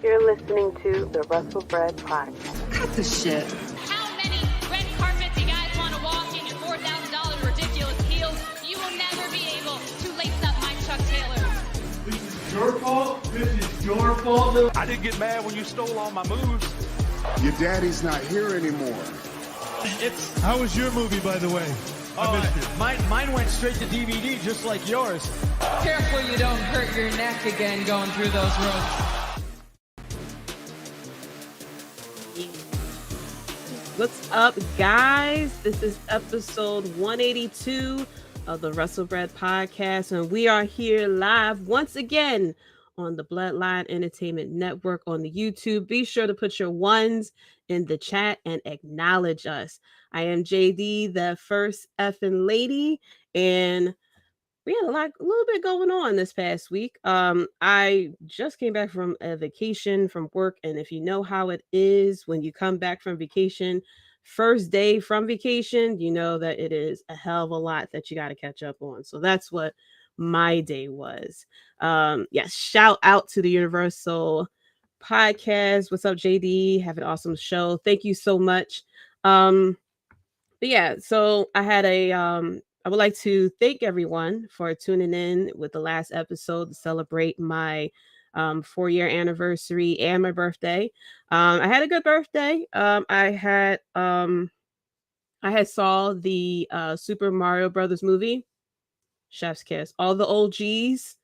You're listening to the Russell Bread Podcast. Cut the shit. How many red carpets you guys want to walk in your $4,000 ridiculous heels? You will never be able to lace up my Chuck Taylor. This is your fault. This is your fault. I didn't get mad when you stole all my moves. Your daddy's not here anymore. How was your movie, by the way? I missed it. Mine went straight to DVD, just like yours. Careful you don't hurt your neck again going through those ropes. What's up, guys? This is episode 182 of the Russell Bread Podcast, and we are here live once again on the Bloodline Entertainment Network on the YouTube. Be sure to put your ones in the chat and acknowledge us. I am JD, the first effing lady, and we had a little bit going on this past week. I just came back from a vacation from work, and if you know how it is when you come back from vacation, first day from vacation, you know that it is a hell of a lot that you got to catch up on. So that's what my day was. Yes, shout out to the Universal Podcast. What's up, JD? Have an awesome show. Thank you so much. But yeah, so I had I would like to thank everyone for tuning in with the last episode to celebrate my 4-year anniversary and my birthday. I had a good birthday. I had saw the Super Mario Brothers movie, Chef's Kiss. All the OGs.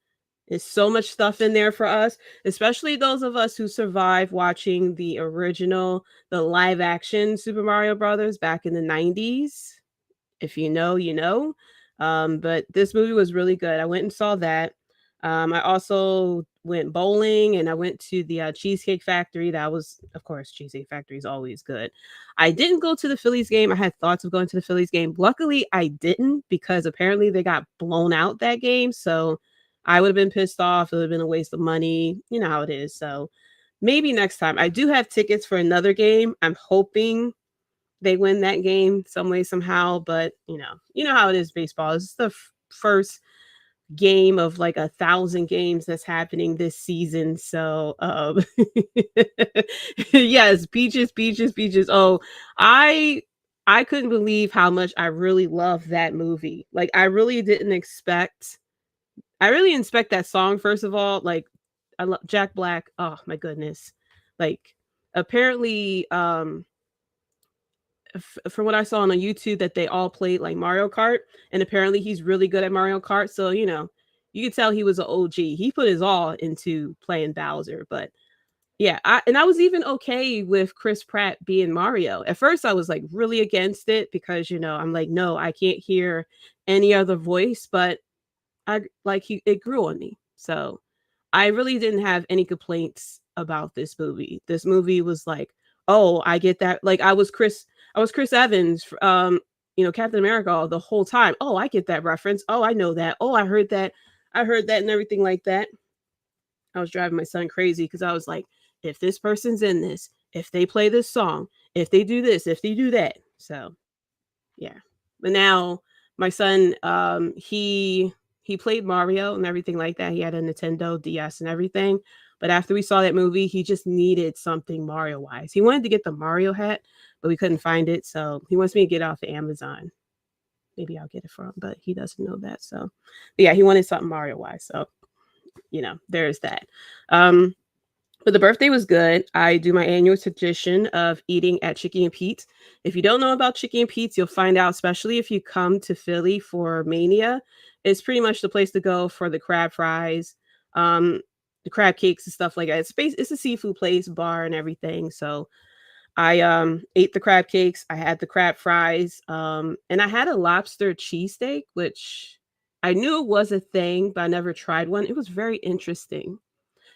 There's so much stuff in there for us, especially those of us who survived watching the original, the live action Super Mario Brothers back in the 90s. If you know, you know. But this movie was really good. I went and saw that. I also went bowling and I went to the Cheesecake Factory. That was, of course, Cheesecake Factory is always good. I didn't go to the Phillies game. I had thoughts of going to the Phillies game. Luckily, I didn't because apparently they got blown out that game. So I would have been pissed off. It would have been a waste of money. You know how it is. So maybe next time. I do have tickets for another game. I'm hoping they win that game some way, somehow. But, you know how it is, baseball. This is the first game of like 1,000 games that's happening this season. So, yes, peaches. Oh, I couldn't believe how much I really love that movie. Like, I really expect that song, first of all. Like, I love Jack Black. Oh my goodness. Like, apparently, from what I saw on YouTube, that they all played like Mario Kart, and apparently he's really good at Mario Kart. So, you could tell he was an OG. He put his all into playing Bowser. But yeah, I was even okay with Chris Pratt being Mario. At first, I was like really against it because, I'm like, no, I can't hear any other voice, but it grew on me. So I really didn't have any complaints about this movie. This movie was like, oh, I get that. Like, I was Chris Evans, Captain America the whole time. Oh, I get that reference. Oh, I know that. Oh, I heard that and everything like that. I was driving my son crazy because I was like, if this person's in this, if they play this song, if they do this, if they do that. So yeah. But now my son, he played Mario and everything like that. He had a Nintendo DS and everything. But after we saw that movie, he just needed something Mario-wise. He wanted to get the Mario hat, but we couldn't find it. So he wants me to get it off of Amazon. Maybe I'll get it from him, but he doesn't know that. So, but yeah, he wanted something Mario-wise. So, there's that. But the birthday was good. I do my annual tradition of eating at Chicky and Pete's. If you don't know about Chicky and Pete's, you'll find out, especially if you come to Philly for Mania. It's pretty much the place to go for the crab fries, the crab cakes and stuff like that. It's a seafood place, bar and everything. So I ate the crab cakes. I had the crab fries, and I had a lobster cheesesteak, which I knew it was a thing, but I never tried one. It was very interesting.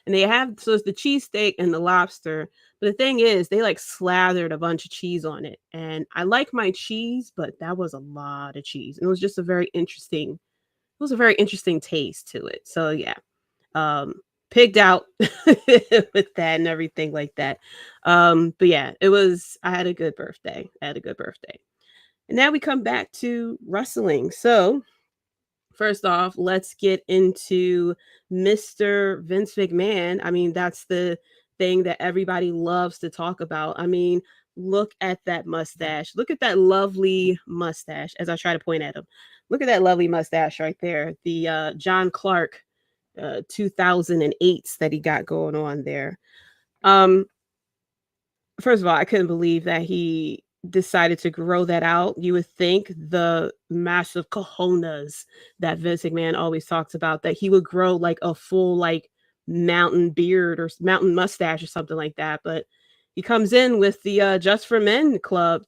And so it's the cheesesteak and the lobster. But the thing is, they like slathered a bunch of cheese on it. And I like my cheese, but that was a lot of cheese. And it was just a very interesting taste to it. So yeah, pigged out with that and everything like that. But yeah, I had a good birthday. And now we come back to wrestling. So first off, let's get into Mr. Vince McMahon. I mean, that's the thing that everybody loves to talk about. I mean, look at that mustache. Look at that lovely mustache as I try to point at him. Look at that lovely mustache right there. The John Clark 2008s that he got going on there. First of all, I couldn't believe that he decided to grow that out. You would think the massive cojones that Vince McMahon always talks about, that he would grow like a full like mountain beard or mountain mustache or something like that. But he comes in with the Just for Men Club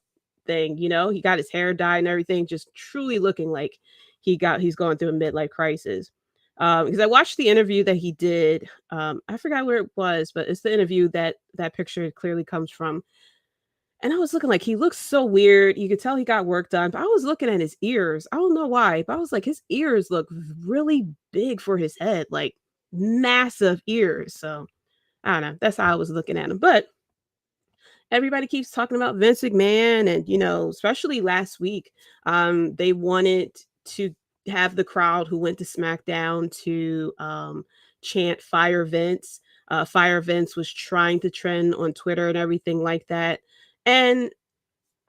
thing. You know, he got his hair dyed and everything, just truly looking like he's going through a midlife crisis. Because I watched the interview that he did. I forgot where it was, but it's the interview that picture clearly comes from. And I was looking like he looks so weird. You could tell he got work done, but I was looking at his ears. I don't know why, but I was like, his ears look really big for his head, like massive ears. So I don't know. That's how I was looking at him. But everybody keeps talking about Vince McMahon, and especially last week, they wanted to have the crowd who went to SmackDown to chant "Fire Vince." Fire Vince was trying to trend on Twitter and everything like that. And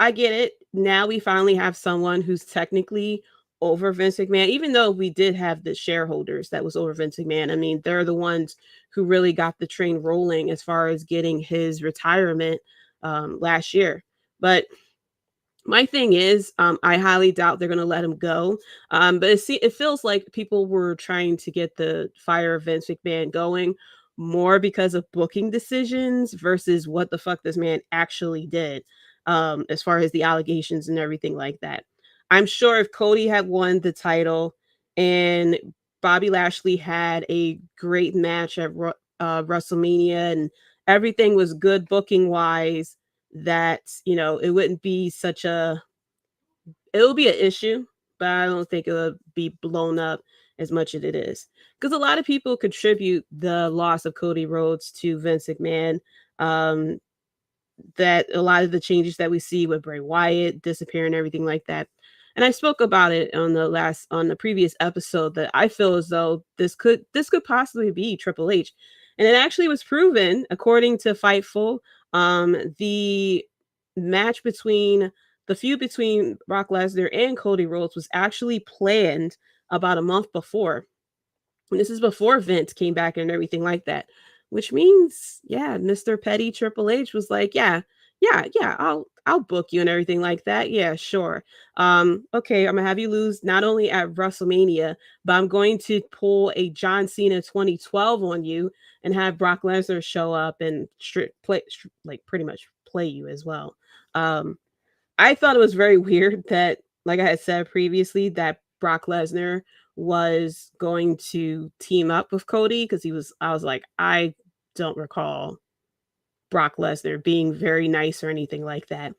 I get it. Now we finally have someone who's technically over Vince McMahon, even though we did have the shareholders that was over Vince McMahon. I mean, they're the ones who really got the train rolling as far as getting his retirement last year. But my thing is, I highly doubt they're going to let him go. But it feels like people were trying to get the fire of Vince McMahon going more because of booking decisions versus what the fuck this man actually did, as far as the allegations and everything like that. I'm sure if Cody had won the title and Bobby Lashley had a great match at WrestleMania and everything was good booking wise, that it wouldn't be it'll be an issue, but I don't think it'll be blown up as much as it is, because a lot of people contribute the loss of Cody Rhodes to Vince McMahon. That a lot of the changes that we see with Bray Wyatt disappearing and everything like that. And I spoke about it on the previous episode, that I feel as though this could possibly be Triple H. And it actually was proven, according to Fightful, the feud between Brock Lesnar and Cody Rhodes was actually planned about a month before. And this is before Vince came back and everything like that, which means, yeah, Mr. Petty Triple H was like, yeah, I'll book you and everything like that. Yeah, sure. Okay, I'm gonna have you lose not only at WrestleMania, but I'm going to pull a John Cena 2012 on you and have Brock Lesnar show up and pretty much play you as well. I thought it was very weird that, like I had said previously, that Brock Lesnar was going to team up with Cody, because I was like, I don't recall Brock Lesnar being very nice or anything like that.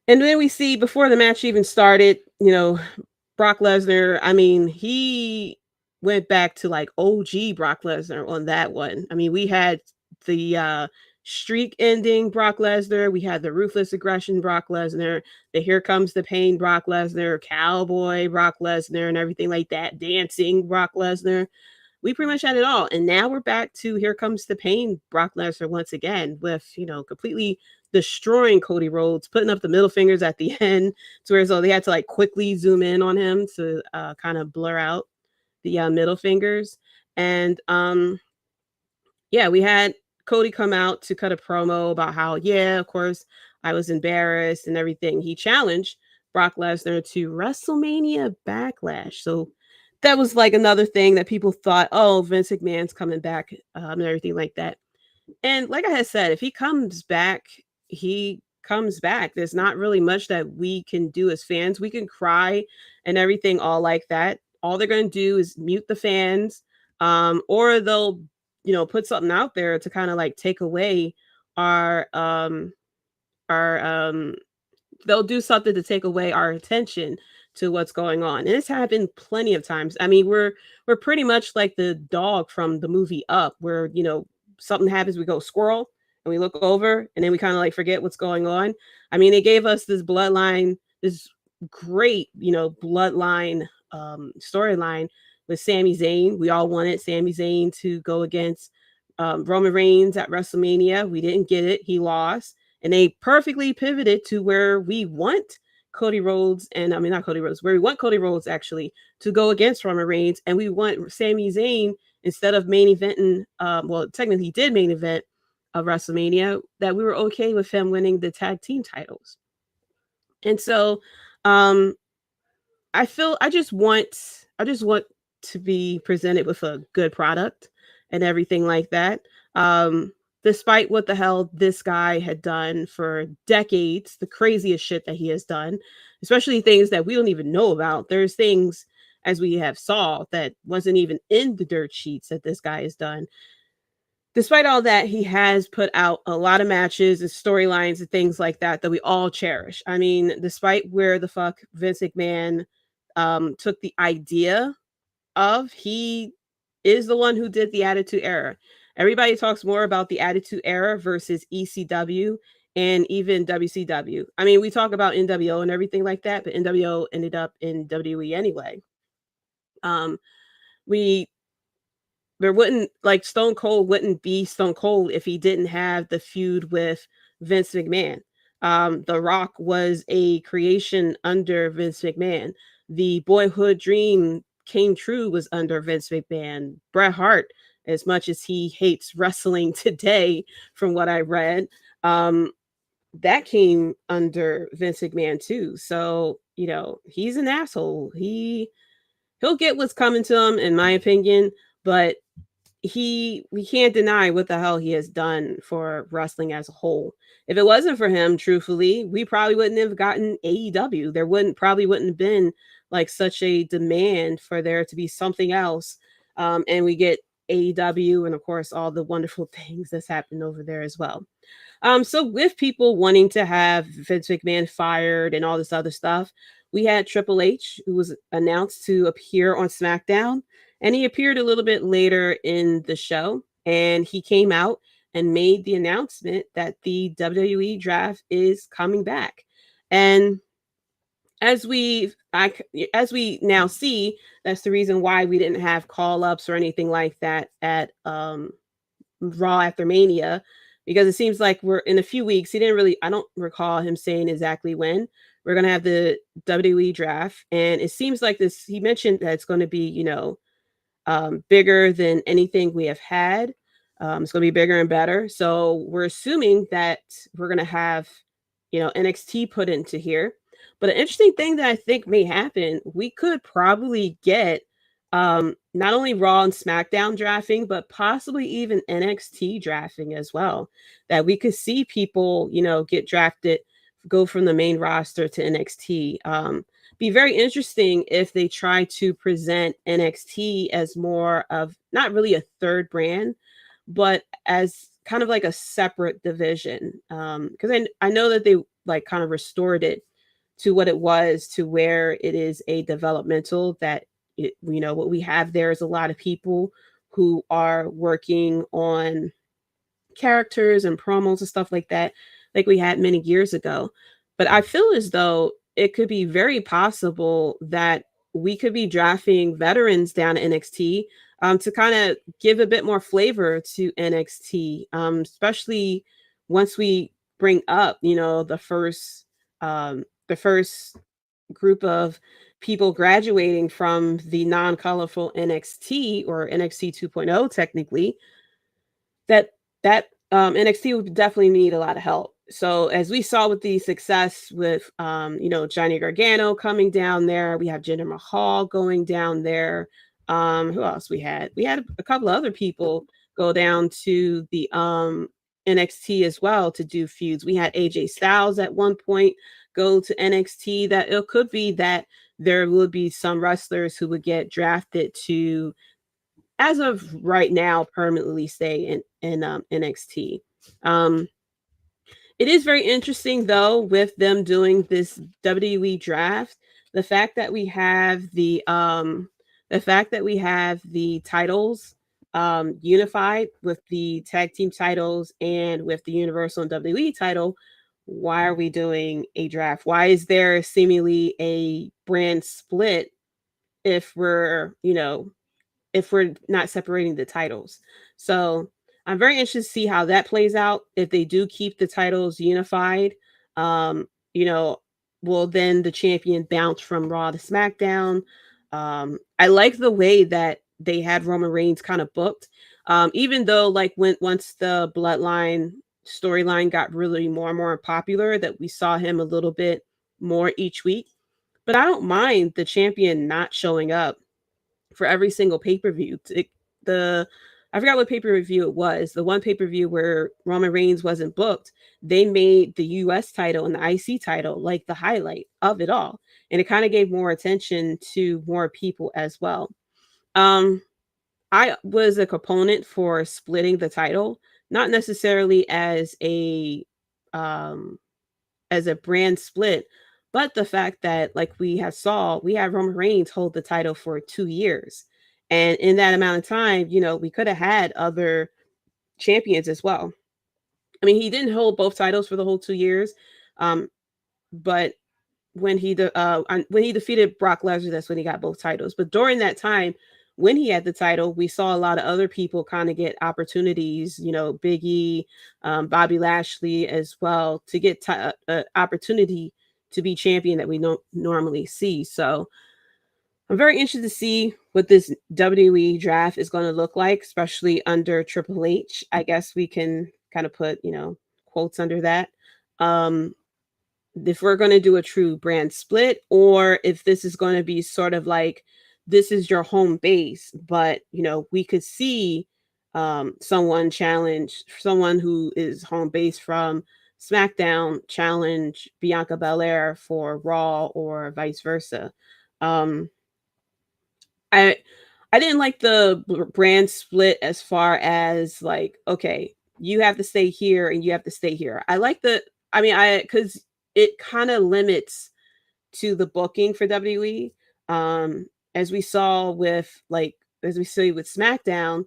And then we see, before the match even started, Brock Lesnar, I mean, he went back to like OG Brock Lesnar on that one. I mean, we had the streak ending Brock Lesnar, we had the ruthless aggression Brock Lesnar, the here comes the pain Brock Lesnar, cowboy Brock Lesnar, and everything like that, dancing Brock Lesnar. We pretty much had it all. And now we're back to here comes the pain Brock Lesnar once again, with completely destroying Cody Rhodes, putting up the middle fingers at the end, to where they had to like quickly zoom in on him to kind of blur out the middle fingers. And yeah, we had Cody come out to cut a promo about how, yeah, of course, I was embarrassed and everything. He challenged Brock Lesnar to WrestleMania Backlash. So that was like another thing that people thought, oh, Vince McMahon's coming back and everything like that. And like I had said, if he comes back, he comes back. There's not really much that we can do as fans. We can cry and everything all like that. All they're going to do is mute the fans, or they'll put something out there to kind of like take away our they'll do something to take away our attention to what's going on. And it's happened plenty of times. I mean, we're pretty much like the dog from the movie Up, where something happens, we go squirrel, and we look over, and then we kind of like forget what's going on. I mean, they gave us this bloodline, this great bloodline storyline with Sami Zayn. We all wanted Sami Zayn to go against Roman Reigns at WrestleMania. We didn't get it. He lost. And they perfectly pivoted to where we want Cody Rhodes, and I mean, not Cody Rhodes, where we want Cody Rhodes actually to go against Roman Reigns. And we want Sami Zayn, instead of main eventing, well, technically he did main event of WrestleMania, that we were okay with him winning the tag team titles. And so I just want to be presented with a good product and everything like that. Despite what the hell this guy had done for decades, the craziest shit that he has done, especially things that we don't even know about. There's things, as we have saw, that wasn't even in the dirt sheets that this guy has done. Despite all that, he has put out a lot of matches and storylines and things like that that we all cherish. I mean, despite where the fuck Vince McMahon took the idea of, he is the one who did the Attitude Era. Everybody talks more about the Attitude Era versus ECW and even WCW. I mean, we talk about NWO and everything like that, but NWO ended up in WWE anyway. There wouldn't, like, Stone Cold wouldn't be Stone Cold if he didn't have the feud with Vince McMahon. The Rock was a creation under Vince McMahon. The Boyhood Dream came true was under Vince McMahon. Bret Hart, as much as he hates wrestling today, from what I read, that came under Vince McMahon too. So, you know, he's an asshole. He'll get what's coming to him, in my opinion, but we can't deny what the hell he has done for wrestling as a whole. If it wasn't for him, truthfully, we probably wouldn't have gotten AEW. There probably wouldn't have been like such a demand for there to be something else. And we get AEW, and of course all the wonderful things that's happened over there as well. So with people wanting to have Vince McMahon fired and all this other stuff, we had Triple H, who was announced to appear on SmackDown, and he appeared a little bit later in the show, and he came out and made the announcement that the WWE draft is coming back. And as we now see, that's the reason why we didn't have call-ups or anything like that at Raw after Mania, because it seems like we're in a few weeks. I don't recall him saying exactly when we're going to have the WWE draft. And it seems like he mentioned that it's going to be, bigger than anything we have had. It's going to be bigger and better. So we're assuming that we're going to have, NXT put into here. But an interesting thing that I think may happen, we could probably get not only Raw and SmackDown drafting, but possibly even NXT drafting as well. That we could see people, get drafted, go from the main roster to NXT. Be very interesting if they try to present NXT as more of not really a third brand, but as kind of like a separate division. Because I know that they like kind of restored it to what it was, to where it is a developmental, that what we have there is a lot of people who are working on characters and promos and stuff like that, like we had many years ago. But I feel as though it could be very possible that we could be drafting veterans down to NXT to kind of give a bit more flavor to NXT, especially once we bring up, the first group of people graduating from the non-colorful NXT, or NXT 2.0 technically, that NXT would definitely need a lot of help. So as we saw with the success with, Johnny Gargano coming down there, we have Jinder Mahal going down there. Who else we had? We had a couple of other people go down to the NXT as well to do feuds. We had AJ Styles at one point go to NXT. That it could be that there would be some wrestlers who would get drafted to, as of right now, permanently stay in NXT. It is very interesting, though, with them doing this WWE draft. The fact that we have the titles unified with the tag team titles and with the Universal and WWE title. Why are we doing a draft? Why is there seemingly a brand split if we're not separating the titles? So I'm very interested to see how that plays out. If they do keep the titles unified, um, you know, will then the champion bounce from Raw to SmackDown? I like the way that they had Roman Reigns kind of booked. Even though like when once the Bloodline storyline got really more and more popular, that we saw him a little bit more each week. But I don't mind the champion not showing up for every single pay-per-view. The I forgot what pay-per-view it was. The one pay-per-view where Roman Reigns wasn't booked, they made the US title and the IC title like the highlight of it all. And it kind of gave more attention to more people as well. Um, I was a proponent for splitting the title, not necessarily um as a brand split, but the fact that like we had Roman Reigns hold the title for 2 years. And in that amount of time, we could have had other champions as well. I mean, he didn't hold both titles for the whole 2 years. But when he defeated Brock Lesnar, that's when he got both titles. But during that time, when he had the title, we saw a lot of other people kind of get opportunities. Big E, Bobby Lashley as well, to get opportunity to be champion that we don't normally see. So I'm very interested to see what this WWE draft is going to look like, especially under Triple H. I guess we can kind of put quotes under that. If we're going to do a true brand split, or if this is going to be sort of like, this is your home base, but we could see someone who is home base from SmackDown challenge Bianca Belair for Raw, or vice versa. I didn't like the brand split as far as like, okay, you have to stay here and you have to stay here. Because it kind of limits to the booking for WWE. As we see with SmackDown,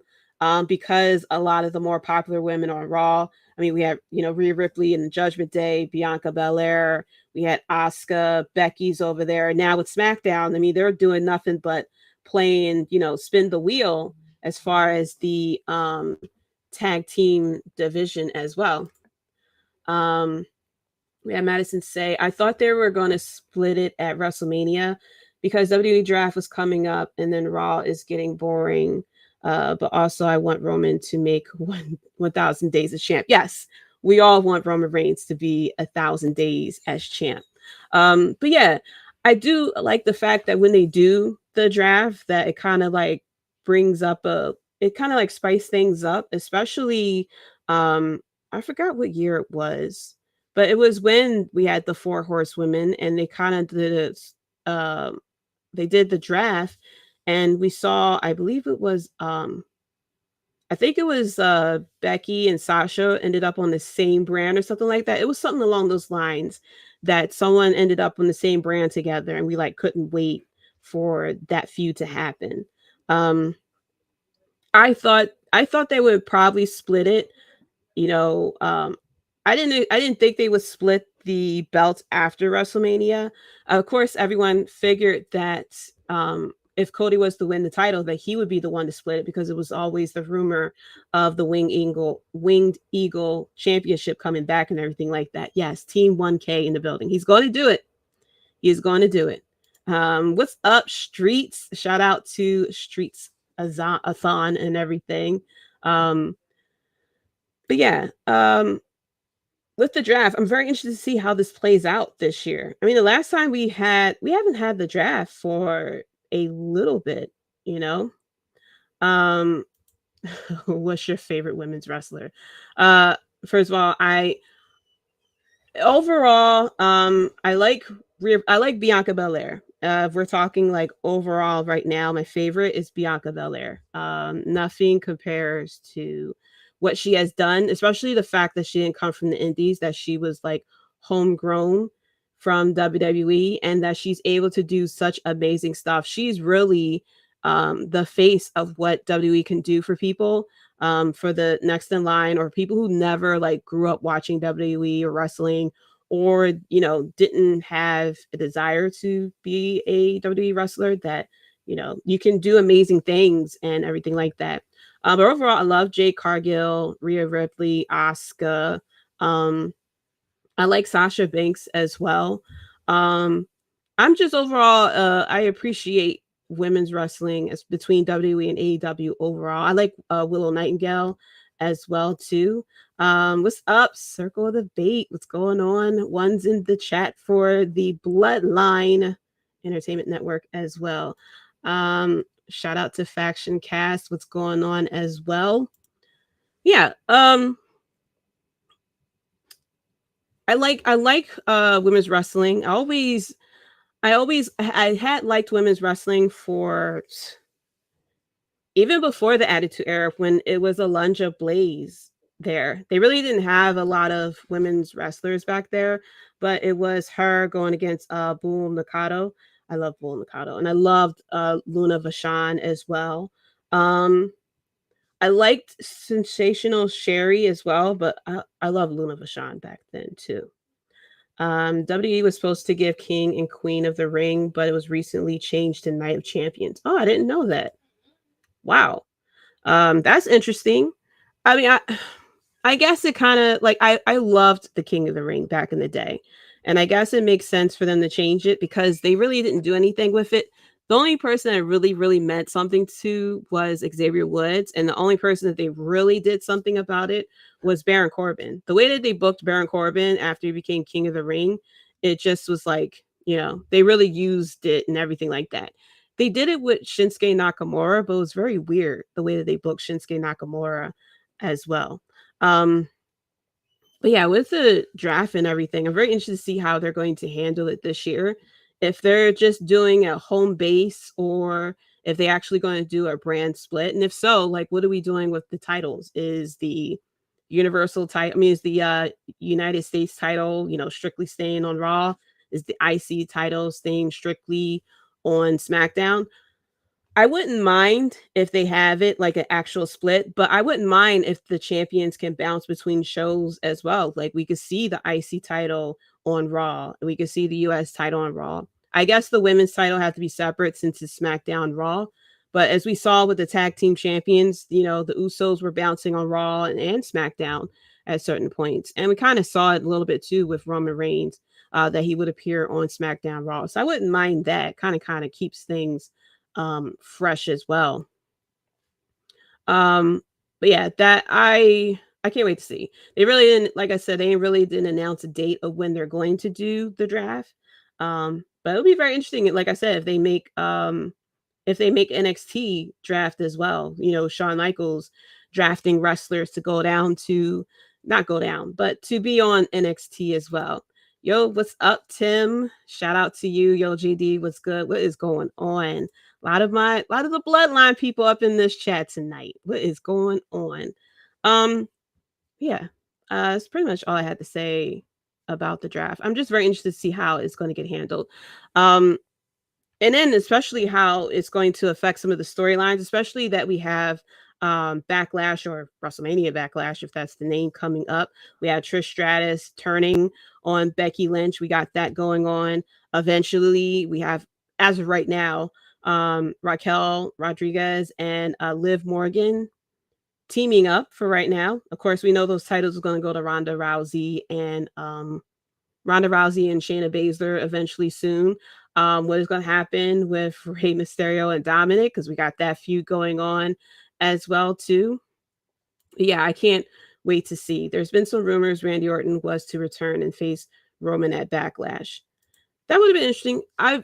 because a lot of the more popular women on Raw. I mean, we have Rhea Ripley in the Judgment Day, Bianca Belair, we had Asuka, Becky's over there. Now with SmackDown, I mean, they're doing nothing but playing, spin the wheel as far as the tag team division as well. We had Madison say, I thought they were going to split it at WrestleMania because WWE draft was coming up and then Raw is getting boring. But also I want Roman to make 1,000 days as champ. Yes, we all want Roman Reigns to be 1,000 days as champ. But yeah, I do like the fact that when they do the draft, that it kind of like spice things up, especially I forgot what year it was, but it was when we had the 4 horsewomen and they kind of did it. They did the draft and we saw, I believe it was, I think it was Becky and Sasha ended up on the same brand or something like that. It was something along those lines that someone ended up on the same brand together and we like couldn't wait for that feud to happen. I thought they would probably split it. I didn't think they would split the belts after WrestleMania. Of course, everyone figured that if Cody was to win the title, that he would be the one to split it because it was always the rumor of the Winged Eagle Championship coming back and everything like that. Yes, Team 1K in the building. He's going to do it. He's going to do it. What's up, Streets? Shout out to Streets Athon and everything. But yeah, with the draft, I'm very interested to see how this plays out this year. I mean, the last time we haven't had the draft for a little bit, What's your favorite women's wrestler? First of all, I like Bianca Belair. If we're talking like overall right now, my favorite is Bianca Belair. Nothing compares to what she has done, especially the fact that she didn't come from the indies, that she was like homegrown from WWE and that she's able to do such amazing stuff. She's really the face of what WWE can do for people, for the next in line or people who never like grew up watching WWE or wrestling, or didn't have a desire to be a WWE wrestler, that you can do amazing things and everything like that. But overall, I love Jade Cargill, Rhea Ripley, Asuka. I like Sasha Banks as well. Um, I'm just overall, I appreciate women's wrestling as between WWE and AEW overall. I like Willow Nightingale as well too. What's up, Circle of the Bait? What's going on? One's in the chat for the Bloodline Entertainment Network as well. Shout out to Faction Cast. What's going on as well? Yeah. I like women's wrestling. I had liked women's wrestling for even before the Attitude Era when it was Alundra Blaze there. They really didn't have a lot of women's wrestlers back there, but it was her going against Bull Nakano. I love Bull Nakano, and I loved Luna Vachon as well. I liked Sensational Sherry as well, but I love Luna Vachon back then too. WWE was supposed to give King and Queen of the Ring, but it was recently changed to Night of Champions. Oh, I didn't know that. Wow. That's interesting. I mean, I guess it kind of like I loved the King of the Ring back in the day. And I guess it makes sense for them to change it because they really didn't do anything with it. The only person that really, really meant something to was Xavier Woods. And the only person that they really did something about it was Baron Corbin. The way that they booked Baron Corbin after he became King of the Ring, it just was like, they really used it and everything like that. They did it with Shinsuke Nakamura, but it was very weird the way that they booked Shinsuke Nakamura as well. But yeah, with the draft and everything, I'm very interested to see how they're going to handle it this year. If they're just doing a home base or if they actually going to do a brand split. And if so, like, what are we doing with the titles? Is the Universal title, is the United States title, strictly staying on Raw? Is the IC title staying strictly on SmackDown? I wouldn't mind if they have it like an actual split, but I wouldn't mind if the champions can bounce between shows as well. Like we could see the IC title on Raw and we could see the US title on Raw. I guess the women's title have to be separate since it's SmackDown Raw. But as we saw with the tag team champions, the Usos were bouncing on Raw and SmackDown at certain points. And we kind of saw it a little bit too with Roman Reigns, that he would appear on SmackDown Raw. So I wouldn't mind that. Kind of keeps things fresh as well. But yeah, that I can't wait to see. They really didn't, like I said, they really didn't announce a date of when they're going to do the draft. But it'll be very interesting. Like I said, if they make NXT draft as well, Shawn Michaels drafting wrestlers to not go down, but to be on NXT as well. Yo, what's up, Tim? Shout out to you. Yo, GD, what's good? What is going on? A lot of the Bloodline people up in this chat tonight. What is going on? Yeah, it's pretty much all I had to say about the draft. I'm just very interested to see how it's going to get handled. And then especially how it's going to affect some of the storylines, especially that we have Backlash or WrestleMania Backlash, if that's the name, coming up. We have Trish Stratus turning on Becky Lynch. We got that going on. Eventually, we have, as of right now, Raquel Rodriguez and Liv Morgan teaming up for right now. Of course, we know those titles are going to go to Ronda Rousey and Shayna Baszler eventually soon. What is going to happen with Rey Mysterio and Dominic, because we got that feud going on as well too. But yeah, I can't wait to see. There's been some rumors Randy Orton was to return and face Roman at Backlash. That would have been interesting. I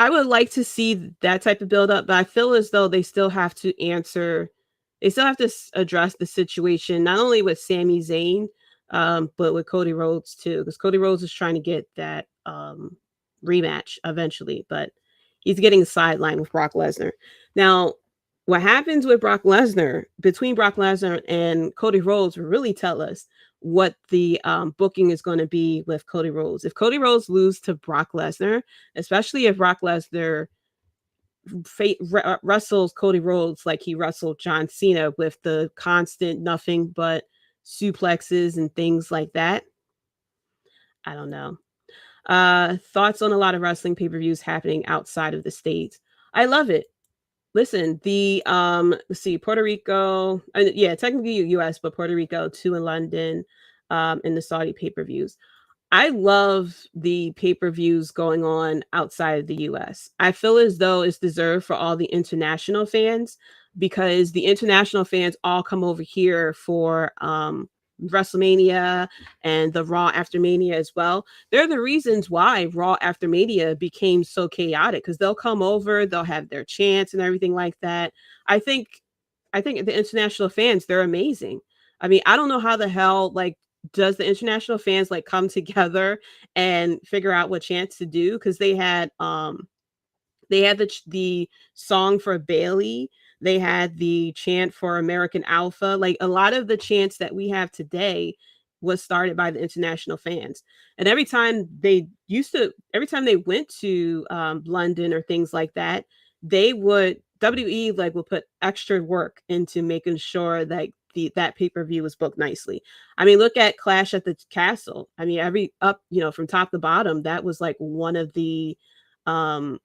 would like to see that type of build up, but I feel as though they still have to address the situation, not only with Sami Zayn, but with Cody Rhodes too, because Cody Rhodes is trying to get that rematch eventually, but he's getting sidelined with Brock Lesnar. Now, what happens with between Brock Lesnar and Cody Rhodes will really tell us what the booking is going to be with Cody Rhodes. If Cody Rhodes loses to Brock Lesnar, especially if Brock Lesnar wrestles Cody Rhodes like he wrestled John Cena with the constant nothing but suplexes and things like that, I don't know. Thoughts on a lot of wrestling pay-per-views happening outside of the States. I love it. Listen, the let's see, Puerto Rico, and yeah, technically US, but Puerto Rico, 2 in London, and the Saudi pay-per-views. I love the pay-per-views going on outside of the US. I feel as though it's deserved for all the international fans because the international fans all come over here for WrestleMania and the Raw after Mania as well. They're the reasons why Raw after Mania became so chaotic because they'll come over, they'll have their chants and everything like that. I think I think the international fans, they're amazing. I mean, I don't know how the hell like does the international fans like come together and figure out what chants to do because they had the song for Bailey, they had the chant for American Alpha. Like a lot of the chants that we have today was started by the international fans. And every time they went to London or things like that, they would WE like would put extra work into making sure that pay-per-view was booked nicely. I mean, look at Clash at the Castle. I mean, every up, from top to bottom, that was like one of the um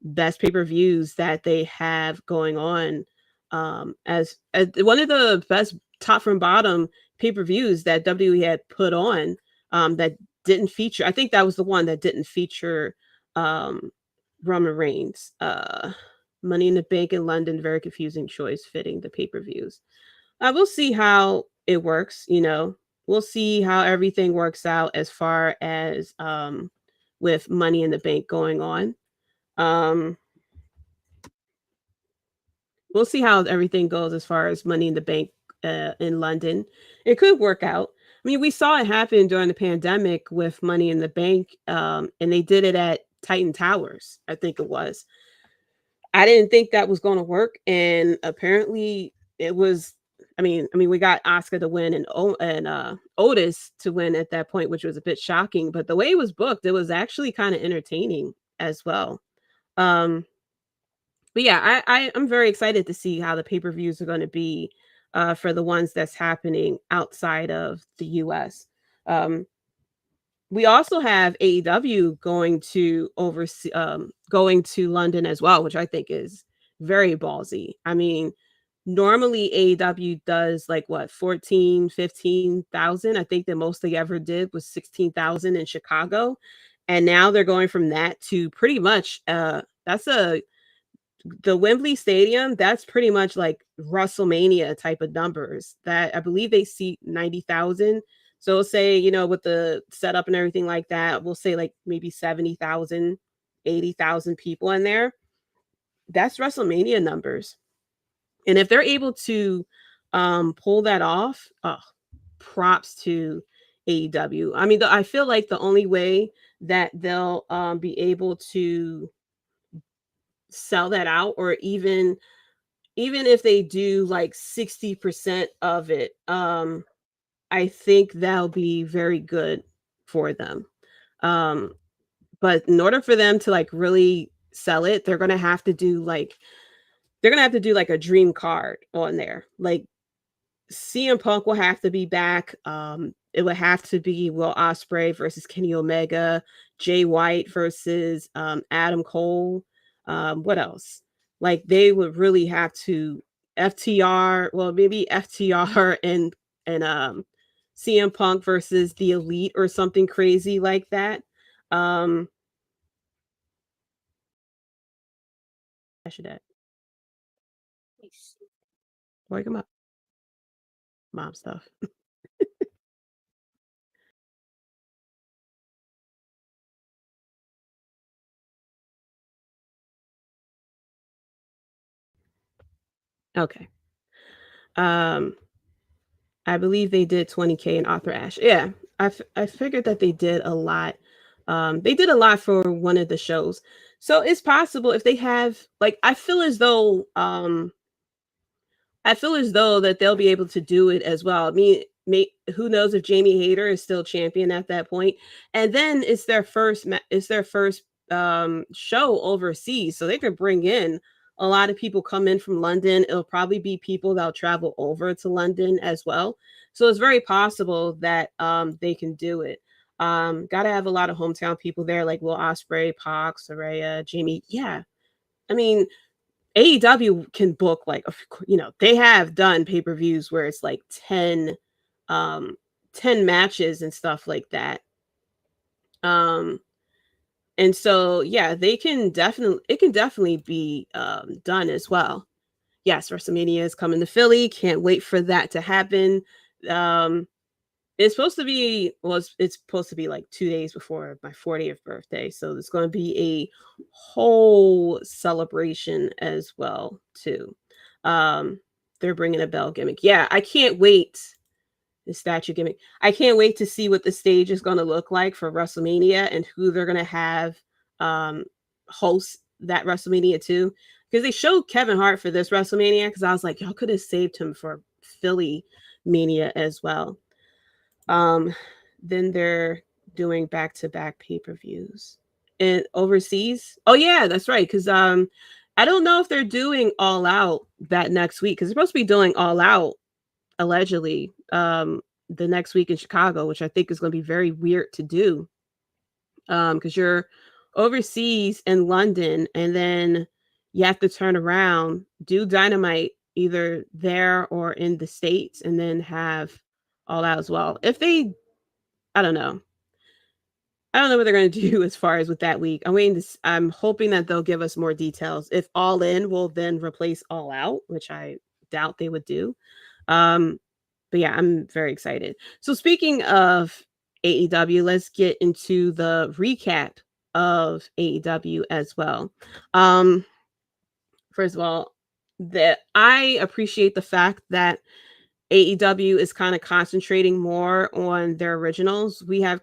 best pay-per-views that they have going on, as one of the best top from bottom pay-per-views that WWE had put on, that didn't feature. I think that was the one that didn't feature um Roman Reigns. Money in the Bank in London, very confusing choice fitting the pay-per-views. We'll see how it works. We'll see how everything works out as far as with Money in the Bank going on. Um, we'll see how everything goes as far as Money in the Bank in London. It could work out. I mean, we saw it happen during the pandemic with Money in the Bank, and they did it at Titan Towers, I think it was. I didn't think that was going to work, and apparently it was. I mean, we got Oscar to win and Otis to win at that point, which was a bit shocking. But the way it was booked, it was actually kind of entertaining as well. Um, but yeah, I'm very excited to see how the pay-per-views are going to be for the ones that's happening outside of the US. Um, we also have AEW going to London as well, which I think is very ballsy. I mean, normally AEW does like what 14, 15,000. I think the most they ever did was 16,000 in Chicago. And now they're going from that to pretty much that's a the Wembley Stadium, that's pretty much like WrestleMania type of numbers that I believe they seat 90,000. So we'll say, with the setup and everything like that, we'll say like maybe 70,000, 80,000 people in there. That's WrestleMania numbers. And if they're able to pull that off, props to AEW. I mean, I feel like the only way that they'll be able to sell that out, or even if they do like 60% of it, I think that'll be very good for them. But in order for them to like really sell it, they're gonna have to do like a dream card on there. Like CM Punk will have to be back. It would have to be Will Ospreay versus Kenny Omega, Jay White versus Adam Cole. What else? Like they would really have to FTR. Well, maybe FTR and CM Punk versus the Elite or something crazy like that. I should that. Wake him up. Mom stuff. Okay. Um, I believe they did 20K in Arthur Ashe. Yeah, I figured that they did a lot. They did a lot for one of the shows. So it's possible if they have like I feel as though that they'll be able to do it as well. I mean, who knows if Jamie Hayter is still champion at that point? And then it's their first show overseas, so they could bring in a lot of people come in from London. It'll probably be people that'll travel over to London as well. So it's very possible that they can do it. Gotta have a lot of hometown people there, like Will Ospreay, Pac, Saraya, Jamie. Yeah, I mean, AEW can book like, they have done pay-per-views where it's like 10 matches and stuff like that. And so yeah, it can definitely be done as well. Yes, WrestleMania is coming to Philly. Can't wait for that to happen. It's supposed to be it's supposed to be like 2 days before my 40th birthday, so there's going to be a whole celebration as well too. They're bringing a bell gimmick. Yeah, I can't wait. The statue gimmick. I can't wait to see what the stage is going to look like for WrestleMania and who they're going to have host that WrestleMania too. Because they showed Kevin Hart for this WrestleMania, because I was like, y'all could have saved him for Philly Mania as well. Then they're doing back-to-back pay-per-views and overseas. Oh yeah, that's right. Because I don't know if they're doing All Out that next week, because they're supposed to be doing All Out allegedly the next week in Chicago, which I think is going to be very weird to do, because you're overseas in London and then you have to turn around, do Dynamite either there or in the States, and then have All Out as well. I don't know what they're going to do as far as with that week. I'm hoping that they'll give us more details. If All In will then replace All Out, which I doubt they would do. But yeah, I'm very excited. So speaking of AEW, let's get into the recap of AEW as well. First of all, I appreciate the fact that AEW is kind of concentrating more on their originals. We have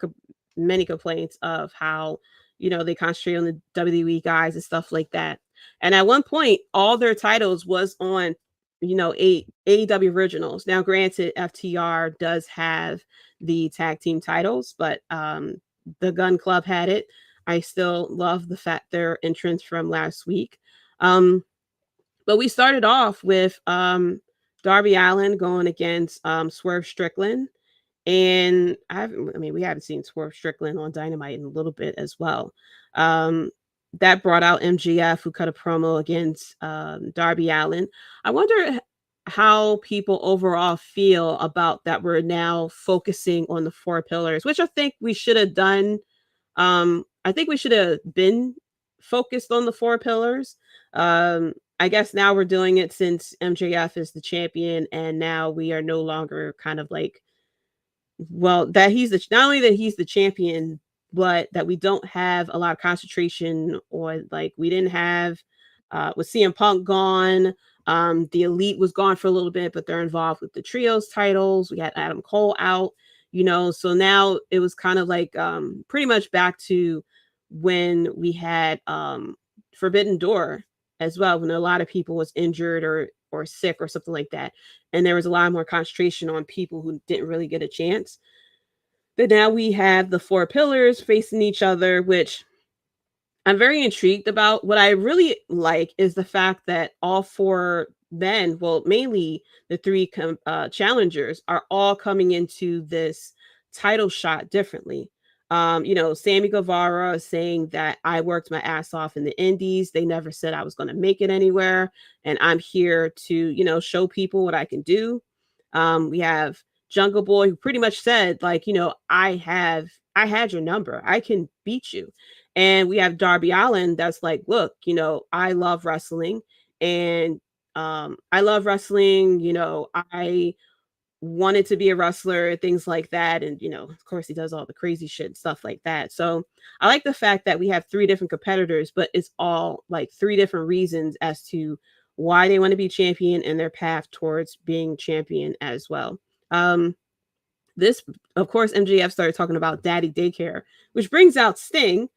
many complaints of how, they concentrate on the WWE guys and stuff like that. And at one point, all their titles was on, AEW originals. Now, granted, FTR does have the tag team titles, but the Gun Club had it. I still love the fact their entrance from last week. But we started off with Darby Allin going against Swerve Strickland. And we haven't seen Swerve Strickland on Dynamite in a little bit as well. That brought out MJF, who cut a promo against Darby Allin. I wonder how people overall feel about that. We're now focusing on the 4 pillars, which I think we should have done. I think we should have been focused on the 4 pillars. I guess now we're doing it since MJF is the champion, and now we are no longer kind of like, that not only that he's the champion, but that we don't have a lot of concentration on, like, we didn't have with CM Punk gone. The Elite was gone for a little bit, but they're involved with the trios titles. We had Adam Cole out, so now it was kind of like pretty much back to when we had Forbidden Door as well, when a lot of people was injured or sick or something like that. And there was a lot more concentration on people who didn't really get a chance. But now we have the 4 pillars facing each other, which I'm very intrigued about. What I really like is the fact that all 4 men, well, mainly the 3 challengers, are all coming into this title shot differently. Sammy Guevara saying that I worked my ass off in the indies. They never said I was going to make it anywhere. And I'm here to, show people what I can do. We have Jungle Boy, who pretty much said, like, I had your number. I can beat you. And we have Darby Allin that's like, look, I love wrestling, and I love wrestling. I wanted to be a wrestler, things like that. And, of course, he does all the crazy shit and stuff like that. So I like the fact that we have 3 different competitors, but it's all like 3 different reasons as to why they want to be champion and their path towards being champion as well. This, of course, MJF started talking about daddy daycare, which brings out Sting.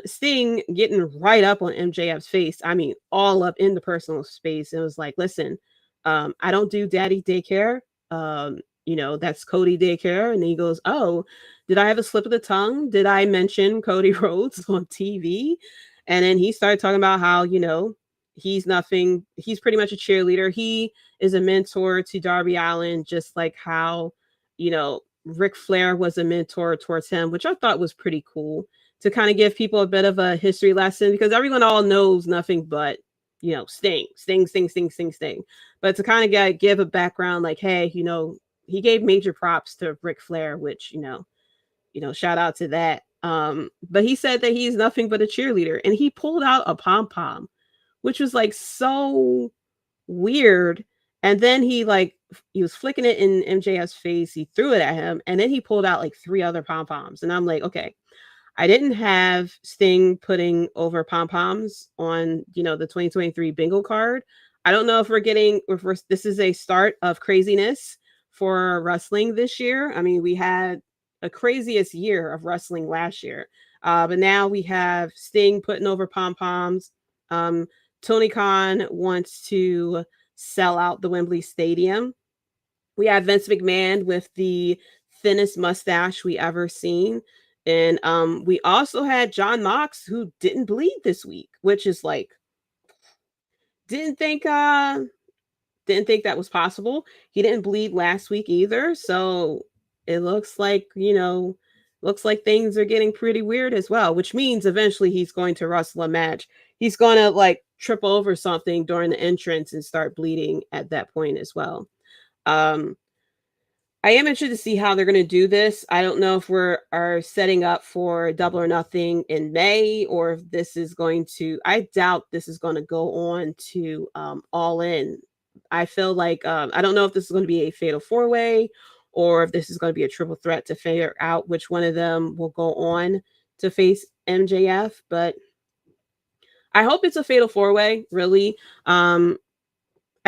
Sting getting right up on MJF's face. I mean, all up in the personal space. It was like, listen, I don't do daddy daycare. That's Cody Daycare. And he goes, oh, did I have a slip of the tongue? Did I mention Cody Rhodes on TV? And then he started talking about how, he's nothing. He's pretty much a cheerleader. He is a mentor to Darby Allin, just like how, Ric Flair was a mentor towards him, which I thought was pretty cool to kind of give people a bit of a history lesson, because everyone all knows nothing but Sting. But to kind of give a background, like, hey, he gave major props to Ric Flair, which, shout out to that. But he said that he's nothing but a cheerleader, and he pulled out a pom-pom, which was like so weird. And then he was flicking it in MJF's face. He threw it at him, and then he pulled out like 3 other pom-poms. And I'm like, okay, I didn't have Sting putting over pom-poms on, the 2023 bingo card. I don't know if this is a start of craziness for wrestling this year. I mean, we had a craziest year of wrestling last year. But now we have Sting putting over pom-poms. Tony Khan wants to sell out the Wembley Stadium. We have Vince McMahon with the thinnest mustache we ever seen. And we also had John Mox, who didn't bleed this week, which is like, didn't think that was possible. He didn't bleed last week either. So it looks like, things are getting pretty weird as well, which means eventually he's going to wrestle a match. He's going to trip over something during the entrance and start bleeding at that point as well. I am interested to see how they're going to do this. I don't know if are setting up for Double or Nothing in May, or if this is I doubt this is going to go on to All In. I feel like, I don't know if this is going to be a fatal 4-way, or if this is going to be a triple threat to figure out which one of them will go on to face MJF. But I hope it's a fatal 4-way, really. I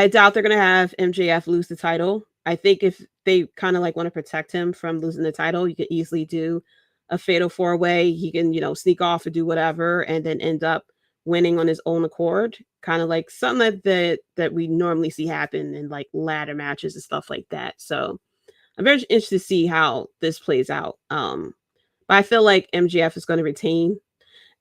doubt they're going to have MJF lose the title. I think if they kind of want to protect him from losing the title, you could easily do a fatal 4-way. He can, sneak off and do whatever, and then end up winning on his own accord. Kind of like something that we normally see happen in ladder matches and stuff like that. So I'm very interested to see how this plays out. But I feel like MJF is going to retain.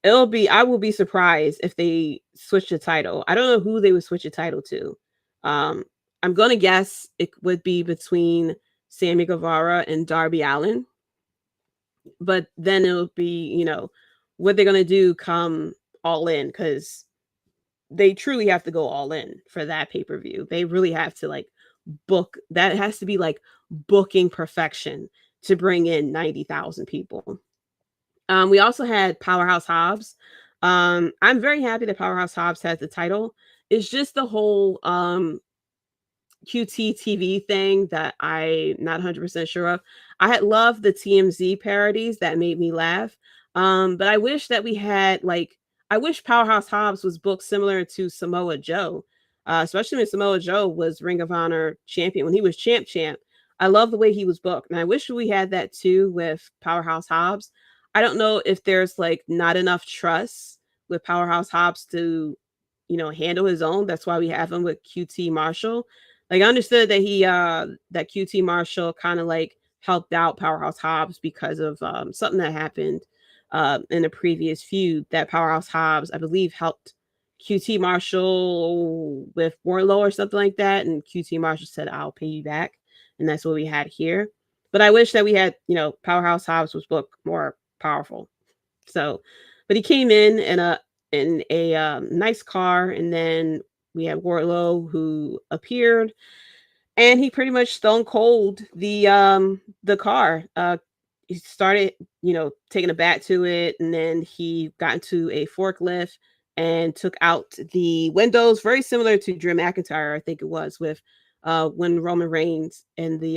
I will be surprised if they switch the title. I don't know who they would switch the title to. I'm going to guess it would be between Sammy Guevara and Darby Allin. But then it'll be, what they're going to do come All In, because they truly have to go all in for that pay-per-view. They really have to book. That has to be booking perfection to bring in 90,000 people. We also had Powerhouse Hobbs. I'm very happy that Powerhouse Hobbs has the title. It's just the whole QT TV thing that I'm not 100% sure of. I had loved the TMZ parodies that made me laugh. But I wish that we had I wish Powerhouse Hobbs was booked similar to Samoa Joe, especially when Samoa Joe was Ring of Honor champion. When he was champ, I love the way he was booked. And I wish we had that too with Powerhouse Hobbs. I don't know if there's not enough trust with Powerhouse Hobbs to, handle his own. That's why we have him with QT Marshall. I understood that that QT Marshall kind of helped out Powerhouse Hobbs because of something that happened in a previous feud, that Powerhouse Hobbs, I believe, helped QT Marshall with Wardlow or something like that. And QT Marshall said, I'll pay you back. And that's what we had here. But I wish that we had, Powerhouse Hobbs was booked more powerful. So, but he came in a nice car, and then we had Wardlow, who appeared, and he pretty much stone cold the car. He started, taking a bat to it, and then he got into a forklift and took out the windows, very similar to Drew McIntyre, I think it was, with when Roman Reigns and the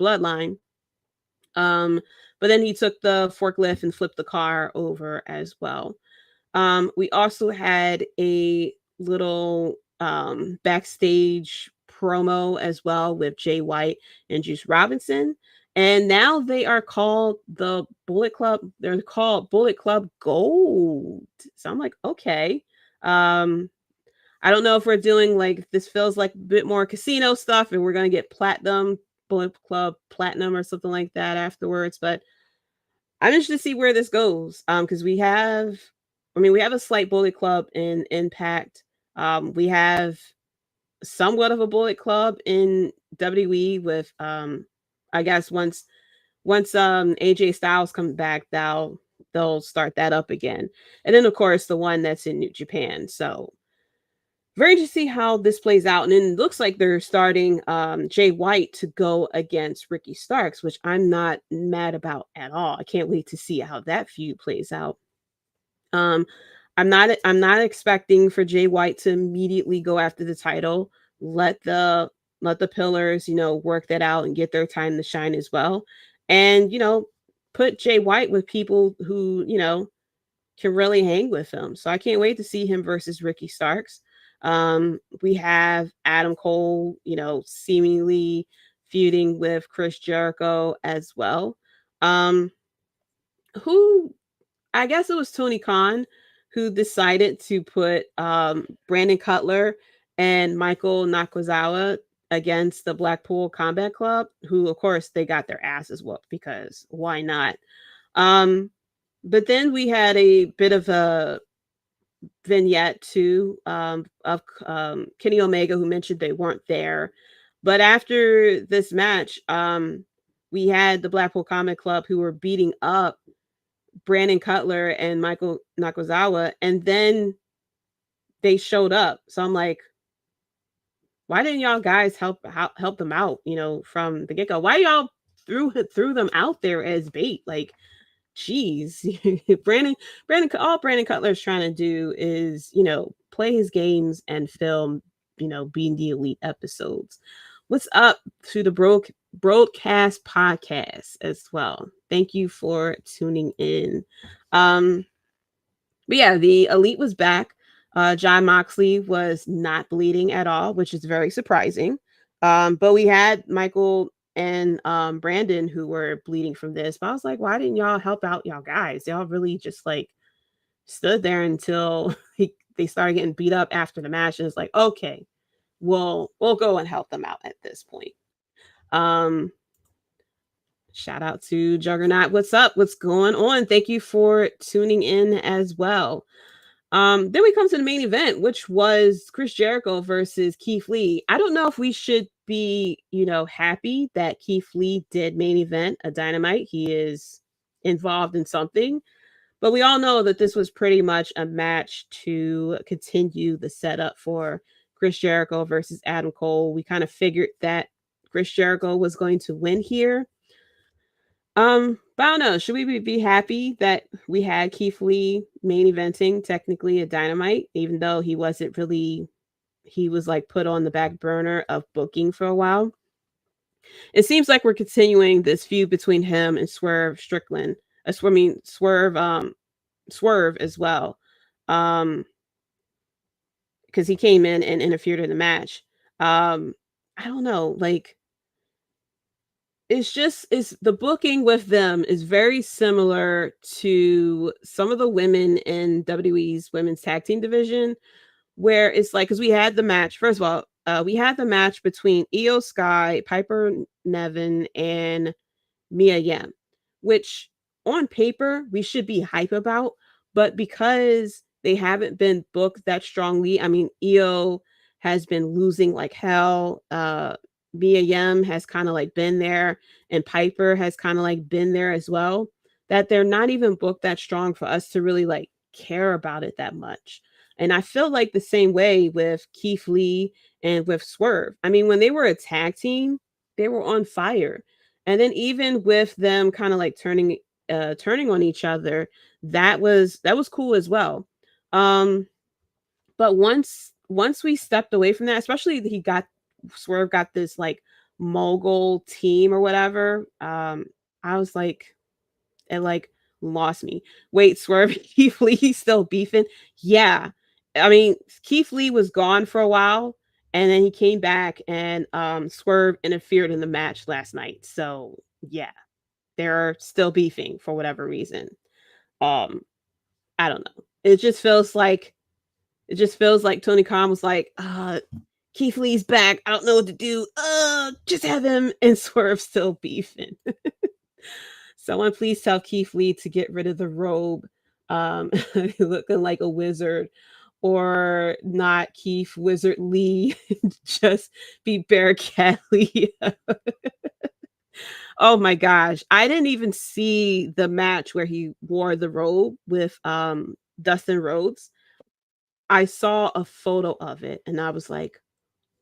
Bloodline. But then he took the forklift and flipped the car over as well. We also had a little backstage promo as well with Jay White and Juice Robinson. And now they are called the Bullet Club. They're called Bullet Club Gold. So I'm like, okay. I don't know if we're doing this feels like a bit more casino stuff, and we're going to get platinum, Bullet Club Platinum or something like that afterwards. But I'm interested to see where this goes. Because we have a slight Bullet Club in Impact. We have somewhat of a Bullet Club in WWE with, I guess once AJ Styles comes back, they'll start that up again. And then of course the one that's in New Japan. So very interested to see how this plays out. And then it looks like they're starting Jay White to go against Ricky Starks, which I'm not mad about at all. I can't wait to see how that feud plays out. I'm not expecting for Jay White to immediately go after the title. Let the pillars, work that out and get their time to shine as well. And, put Jay White with people who, can really hang with him. So I can't wait to see him versus Ricky Starks. We have Adam Cole, seemingly feuding with Chris Jericho as well. Who I guess it was Tony Khan who decided to put Brandon Cutler and Michael Nakazawa against the Blackpool Combat Club, who of course they got their asses whooped because why not? But then we had a bit of a vignette too of Kenny Omega, who mentioned they weren't there. But after this match, we had the Blackpool Combat Club who were beating up Brandon Cutler and Michael Nakazawa, and then they showed up. So I'm like, why didn't y'all guys help them out, from the get-go? Why y'all threw them out there as bait? Like, geez. Brandon all Brandon Cutler is trying to do is, play his games and film, Being the Elite episodes. What's up to the broadcast podcast as well? Thank you for tuning in. But yeah, the Elite was back. Jon Moxley was not bleeding at all, which is very surprising. But we had Michael and Brandon who were bleeding from this. But I was like, why didn't y'all help out y'all guys? Y'all really just like stood there until they started getting beat up after the match. And it's like, okay, we'll go and help them out at this point. Shout out to Juggernaut. What's up? What's going on? Thank you for tuning in as well. Then we come to the main event, which was Chris Jericho versus Keith Lee. I don't know if we should be, happy that Keith Lee did main event a Dynamite. He is involved in something, but we all know that this was pretty much a match to continue the setup for Chris Jericho versus Adam Cole. We kind of figured that Chris Jericho was going to win here. But I don't know. Should we be happy that we had Keith Lee main eventing technically a Dynamite, even though he was like put on the back burner of booking for a while? It seems like we're continuing this feud between him and Swerve Strickland. Swerve as well. Because he came in and interfered in the match. I don't know, like, it's the booking with them is very similar to some of the women in WWE's women's tag team division, where it's like, because we had the match, first of all, we had the match between Io Sky, Piper Niven, and Mia Yim, which on paper we should be hype about, but because they haven't been booked that strongly, I mean, Io has been losing like hell. Mia Yim has kind of like been there, and Piper has kind of like been there as well, that they're not even booked that strong for us to really like care about it that much. And I feel like the same way with Keith Lee and with Swerve. I mean, when they were a tag team, they were on fire. And then even with them kind of like turning on each other, that was cool as well. But once we stepped away from that, especially Swerve got this like mogul team or whatever, I was like, it like lost me. Wait, Swerve Keith Lee still beefing? Yeah. I mean, Keith Lee was gone for a while, and then he came back, and Swerve interfered in the match last night. So yeah, they're still beefing for whatever reason. I don't know. It just feels like Tony Khan was like, Keith Lee's back. I don't know what to do. Just have him and Swerve still beefing. Someone please tell Keith Lee to get rid of the robe, looking like a wizard, or not Keith Wizard Lee, just be Bearcat Lee. Oh my gosh. I didn't even see the match where he wore the robe with Dustin Rhodes. I saw a photo of it and I was like,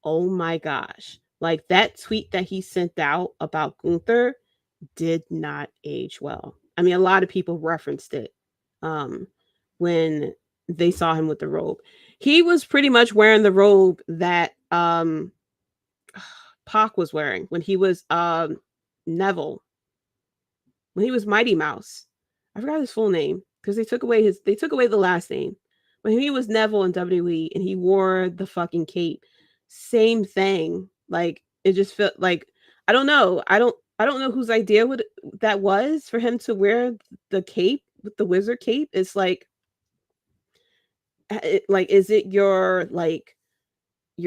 oh my gosh. Like that tweet that he sent out about Gunther did not age well. I mean, a lot of people referenced it when they saw him with the robe. He was pretty much wearing the robe that Pac was wearing when he was Neville, when he was Mighty Mouse. I forgot his full name because they took away the last name. When he was Neville in WWE and he wore the fucking cape, same thing. Like it just felt like I don't know. I don't know whose idea that was for him to wear the cape with the wizard cape. It's like is it your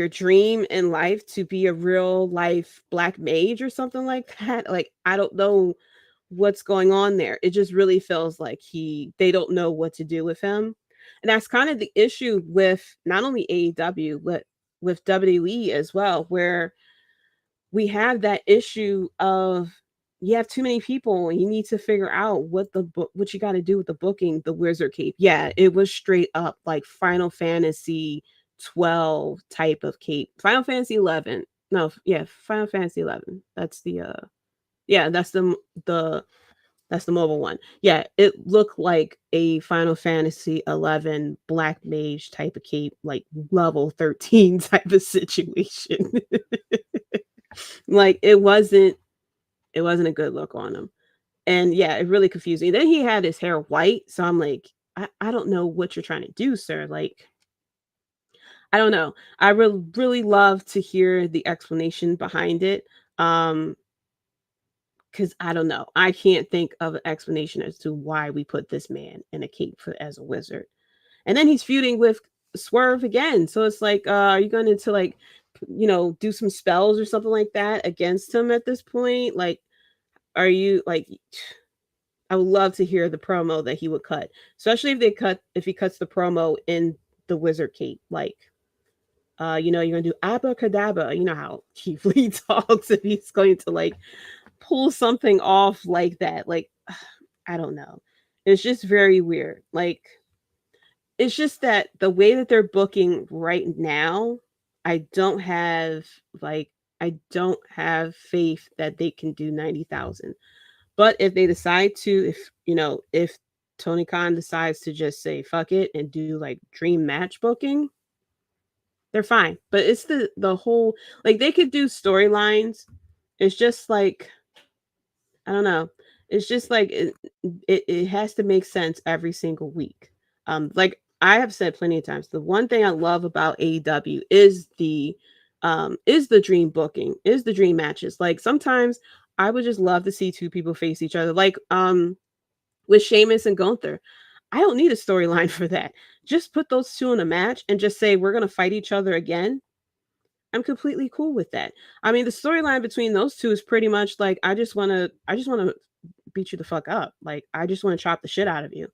dream in life to be a real life black mage or something like that? Like I don't know what's going on there. It just really feels like they don't know what to do with him. And that's kind of the issue with not only AEW, but with WWE as well, where we have that issue of you have too many people and you need to figure out what you got to do with the booking, the wizard cape. Yeah, it was straight up like Final Fantasy 12 type of cape. Final Fantasy 11. No, yeah, Final Fantasy 11. That's that's the mobile one. Yeah, it looked like a Final Fantasy 11 black mage type of cape, like level 13 type of situation. Like it wasn't a good look on him. And yeah, it really confused me. Then he had his hair white, so I'm like, I don't know what you're trying to do, sir. Like I don't know. I really love to hear the explanation behind it. Because I don't know. I can't think of an explanation as to why we put this man in a cape as a wizard. And then he's feuding with Swerve again. So it's like, are you going to like, do some spells or something like that against him at this point? Like, are you like, I would love to hear the promo that he would cut, especially if he cuts the promo in the wizard cape. Like, you're going to do abracadabra. You know how Keith Lee talks, if he's going to like pull something off like that. Like I don't know, it's just very weird. Like it's just that the way that they're booking right now, I don't have faith that they can do 90,000. But if they decide to, if Tony Khan decides to just say fuck it and do like dream match booking, they're fine. But it's the whole, like, they could do storylines. It's just like, I don't know. It's just like it has to make sense every single week. Like I have said plenty of times, the one thing I love about AEW is the dream booking, is the dream matches. Like sometimes I would just love to see two people face each other. Like with Sheamus and Gunther. I don't need a storyline for that. Just put those two in a match and just say we're gonna fight each other again. I'm completely cool with that. I mean, the storyline between those two is pretty much like I just want to beat you the fuck up. Like I just want to chop the shit out of you.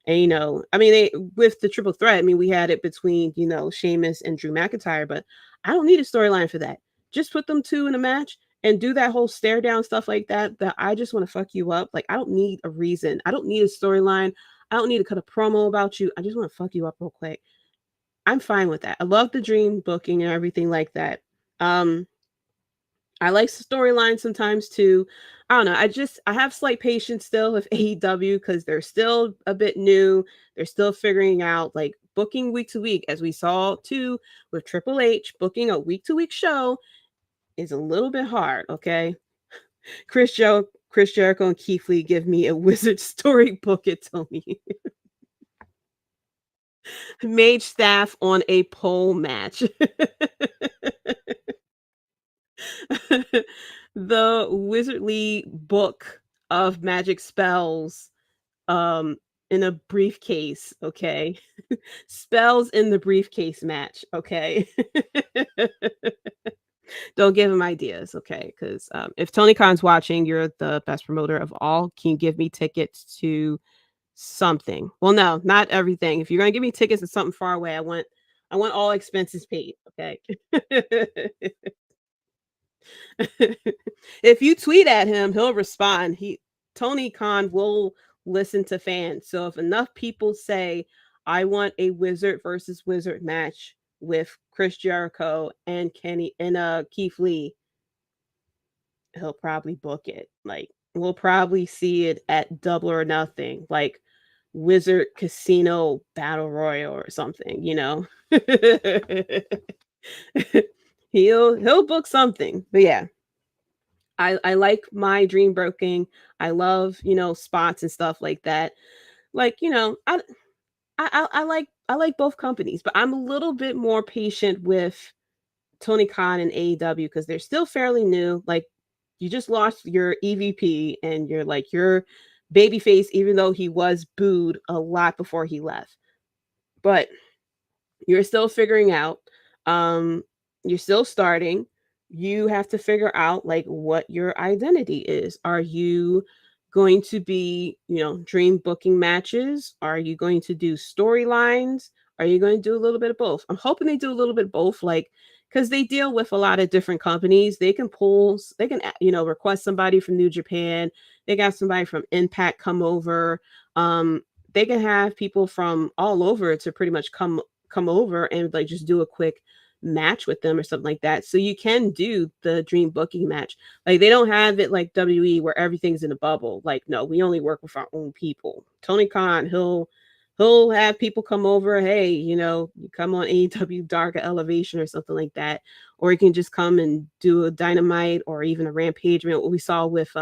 And I mean, with the triple threat, I mean, we had it between Sheamus and Drew McIntyre, but I don't need a storyline for that. Just put them two in a match and do that whole stare down stuff like that. That I just want to fuck you up. Like I don't need a reason. I don't need a storyline. I don't need to cut a promo about you. I just want to fuck you up real quick. I'm fine with that. I love the dream booking and everything like that. I like storyline sometimes too. I don't know. I have slight patience still with AEW because they're still a bit new. They're still figuring out like booking week to week, as we saw too with Triple H. Booking a week to week show is a little bit hard. Okay, Chris Jericho and Keith Lee, give me a wizard story, book it, Tony. Mage staff on a pole match. The Wizardly book of magic spells in a briefcase, okay? Spells in the briefcase match, okay? Don't give him ideas, okay? Because if Tony Khan's watching, you're the best promoter of all. Can you give me tickets to something? Well, no, not everything. If you're gonna give me tickets to something far away, I want all expenses paid, okay? If you tweet at him, he'll respond. Tony Khan will listen to fans. So if enough people say, I want a Wizard versus Wizard match with Chris Jericho and Keith Lee. He'll probably book it. Like, we'll probably see it at Double or Nothing, like Wizard Casino Battle Royal or something, you know. he'll book something. But yeah, I like my dream broking. I love, you know, spots and stuff like that. Like, you know, I like both companies, but I'm a little bit more patient with Tony Khan and AEW because they're still fairly new. Like, you just lost your EVP and you're like your babyface, even though he was booed a lot before he left. But you're still figuring out. You're still starting. You have to figure out like what your identity is. Are you going to be, you know, dream booking matches? Are you going to do storylines? Are you going to do a little bit of both? I'm hoping they do a little bit of both, like, because they deal with a lot of different companies. They can you know, request somebody from New Japan. They got somebody from Impact come over. They can have people from all over to pretty much come over and like just do a quick match with them or something like that. So you can do the dream booking match. Like, they don't have it like WWE where everything's in a bubble. Like, no, we only work with our own people. Tony Khan, he'll have people come over. Hey, you know, you come on AEW Dark Elevation or something like that, or you can just come and do a Dynamite or even a Rampage. What we saw with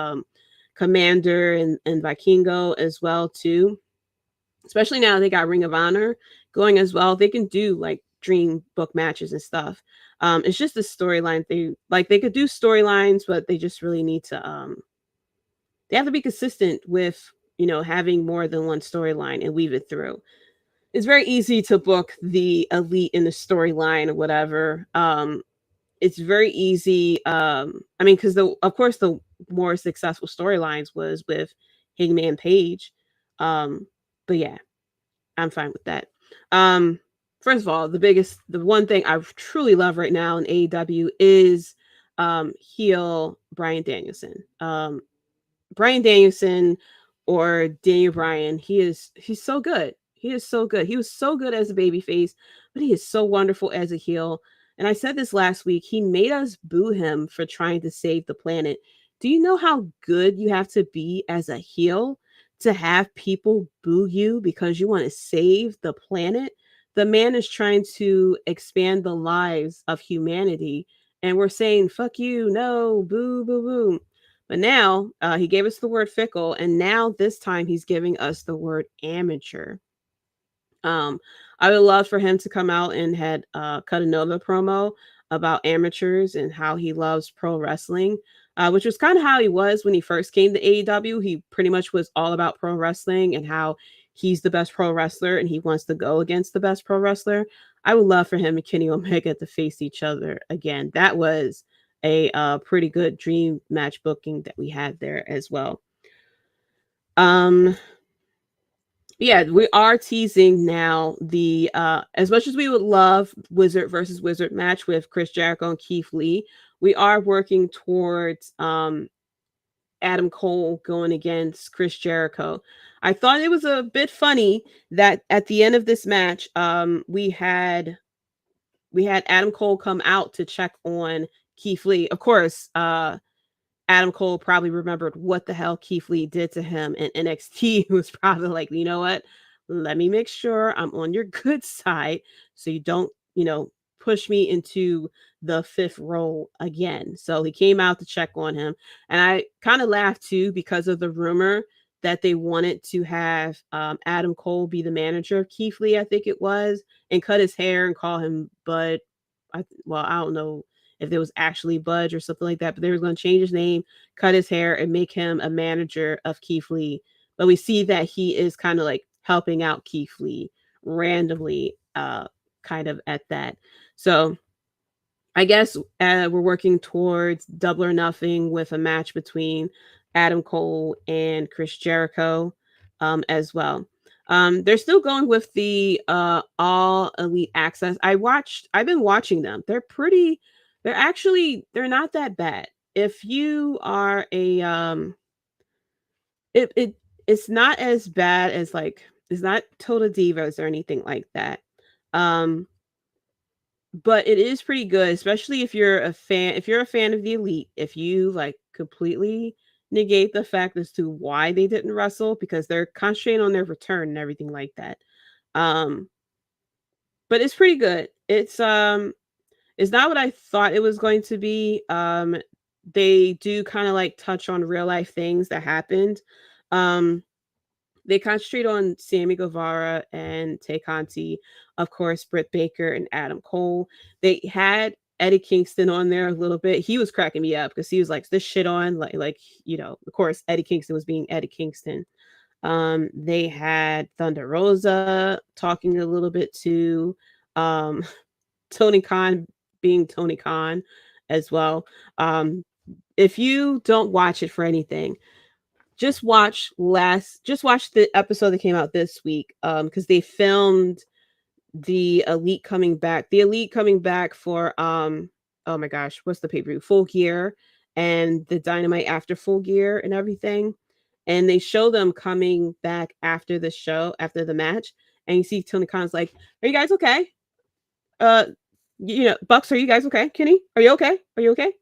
Commander and Vikingo as well too. Especially now they got Ring of Honor going as well. They can do like dream book matches and stuff. It's just the storyline. They could do storylines, but they just really need to they have to be consistent with, you know, having more than one storyline and weave it through. It's very easy to book the elite in the storyline or whatever. It's very easy. I mean, because of course the more successful storylines was with Hangman Page. But yeah, I'm fine with that. First of all, the one thing I truly love right now in AEW is heel Bryan Danielson. Bryan Danielson or Daniel Bryan, he's so good. He is so good. He was so good as a babyface, but he is so wonderful as a heel. And I said this last week, he made us boo him for trying to save the planet. Do you know how good you have to be as a heel to have people boo you because you want to save the planet? The man is trying to expand the lives of humanity, and we're saying, fuck you, no, boo, boo, boo. But now he gave us the word fickle, and now this time he's giving us the word amateur. I would love for him to come out and had cut another promo about amateurs and how he loves pro wrestling, which was kind of how he was when he first came to AEW. He pretty much was all about pro wrestling and how he's the best pro wrestler and he wants to go against the best pro wrestler. I would love for him and Kenny Omega to face each other again. That was a pretty good dream match booking that we had there as well. Yeah, we are teasing now the as much as we would love Wizard versus Wizard match with Chris Jericho and Keith Lee, we are working towards Adam Cole going against Chris Jericho. I thought it was a bit funny that at the end of this match, we had Adam Cole come out to check on Keith Lee. Of course, Adam Cole probably remembered what the hell Keith Lee did to him in NXT. He was probably like, you know what? Let me make sure I'm on your good side so you don't, you know, push me into the fifth role again. So he came out to check on him. And I kind of laughed too because of the rumor that they wanted to have Adam Cole be the manager of Keith Lee, I think it was, and cut his hair and call him Bud. I don't know if there was actually Budge or something like that, but they were going to change his name, cut his hair, and make him a manager of Keith Lee. But we see that he is kind of like helping out Keith Lee randomly, kind of at that. So I guess we're working towards Double or Nothing with a match between Adam Cole and Chris Jericho as well. They're still going with the All Elite Access. I've been watching them. They're not that bad. If you are a it's not as bad as like It's not Total Divas or anything like that. But it is pretty good, especially if you're a fan. If you're a fan of the Elite, if you like completely negate the fact as to why they didn't wrestle because they're concentrating on their return and everything like that. But it's pretty good. It's not what I thought it was going to be. They do kind of like touch on real life things that happened. They concentrate on Sammy Guevara and Tay Conti, of course, Britt Baker and Adam Cole. They had Eddie Kingston on there a little bit. He was cracking me up because he was like this shit on, like of course, Eddie Kingston was being Eddie Kingston. They had Thunder Rosa talking a little bit too. Tony Khan being Tony Khan as well. If you don't watch it for anything, just watch the episode that came out this week, because they filmed the Elite coming back for oh my gosh, what's the pay-per-view? Full Gear and the Dynamite after Full Gear and everything. And they show them coming back after the show, after the match, and you see Tony Khan's like, "Are you guys okay? Bucks, are you guys okay? Kenny, are you okay? Are you okay?"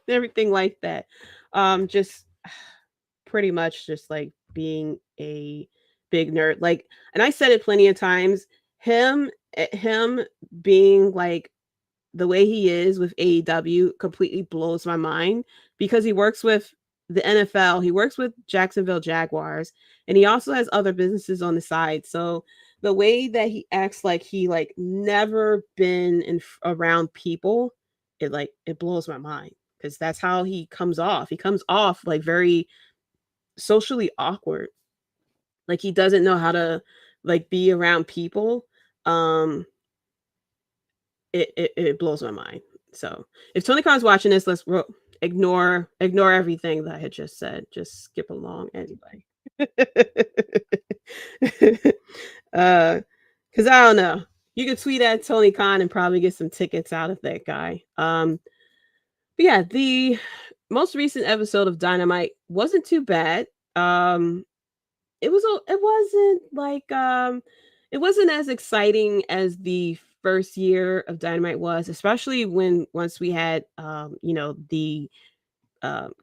Everything like that. Just pretty much just like being a big nerd. Like, and I said it plenty of times, him being like the way he is with AEW completely blows my mind because he works with the NFL, he works with Jacksonville Jaguars, and he also has other businesses on the side. So the way that he acts like he like never been around people, it blows my mind because that's how he comes off. He comes off like very socially awkward. Like he doesn't know how to like be around people. It blows my mind. So if Tony Khan's watching this, let's ignore everything that I had just said. Just skip along anyway. Because I don't know. You could tweet at Tony Khan and probably get some tickets out of that guy. But yeah, the most recent episode of Dynamite wasn't too bad. It wasn't as exciting as the first year of Dynamite was, especially once we had the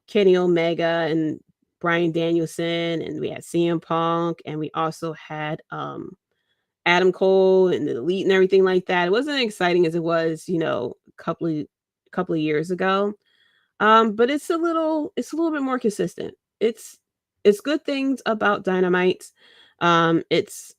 Kenny Omega and Bryan Danielson, and we had CM Punk, and we also had Adam Cole and the Elite and everything like that. It wasn't as exciting as it was, a couple of years ago. But it's a little bit more consistent. It's good things about Dynamite. It's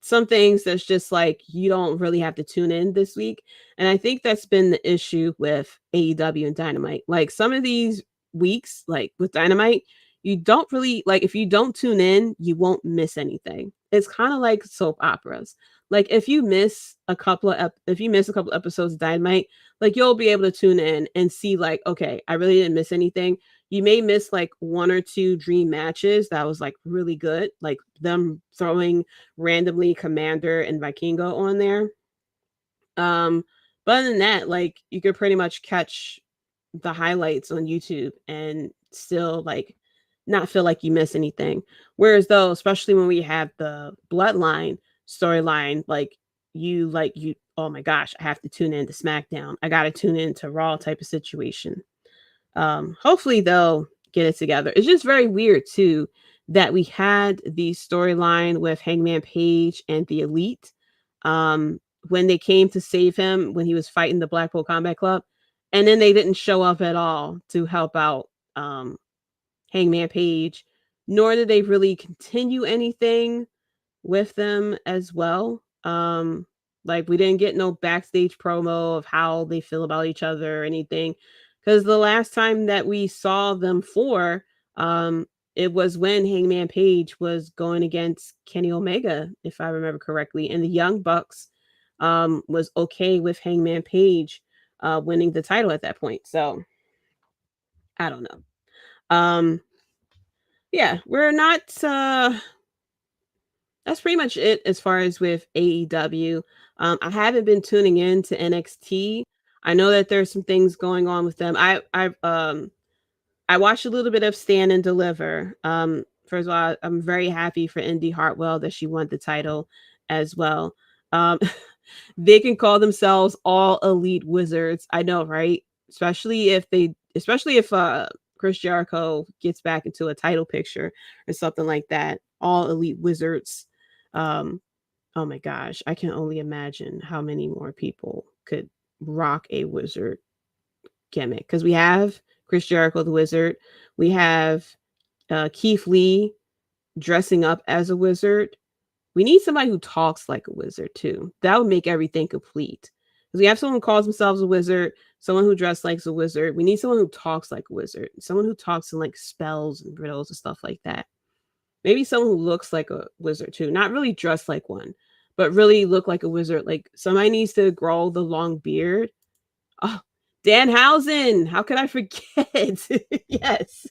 some things that's just like you don't really have to tune in this week. And I think that's been the issue with AEW and Dynamite. Like some of these weeks, like with Dynamite, you don't really like, if you don't tune in, you won't miss anything. It's kind of like soap operas. Like if you miss a couple of episodes of Dynamite, like you'll be able to tune in and see like, okay, I really didn't miss anything. You may miss like one or two dream matches that was like really good, like them throwing randomly Commander and Vikingo on there. But other than that, like you could pretty much catch the highlights on YouTube and still like not feel like you miss anything. Whereas though, especially when we have the Bloodline storyline, like you, oh my gosh, I have to tune in to SmackDown. I got to tune in to Raw type of situation. Hopefully they'll get it together. It's just very weird too that we had the storyline with Hangman Page and the Elite when they came to save him when he was fighting the Blackpool Combat Club, and then they didn't show up at all to help out Hangman Page, nor did they really continue anything with them as well. Like we didn't get no backstage promo of how they feel about each other or anything. Because the last time that we saw them it was when Hangman Page was going against Kenny Omega, if I remember correctly, and the Young Bucks was okay with Hangman Page winning the title at that point. So I don't know. Yeah, we're not. That's pretty much it as far as with AEW. I haven't been tuning in to NXT. I know that there's some things going on with them. I watched a little bit of Stand and Deliver. first of all, I'm very happy for Indy Hartwell that she won the title as well. They can call themselves All Elite Wizards. I know, right? Especially if Chris Jericho gets back into a title picture or something like that. All Elite Wizards. Oh my gosh, I can only imagine how many more people could rock a wizard gimmick, because we have Chris Jericho the Wizard, we have Keith Lee dressing up as a wizard. We need somebody who talks like a wizard too. That would make everything complete. Because we have someone who calls themselves a wizard, someone who dresses like a wizard. We need someone who talks like a wizard, someone who talks in like spells and riddles and stuff like that. Maybe someone who looks like a wizard too, not really dressed like one, but really look like a wizard. Like somebody needs to grow the long beard. Oh, Danhausen. How could I forget? Yes.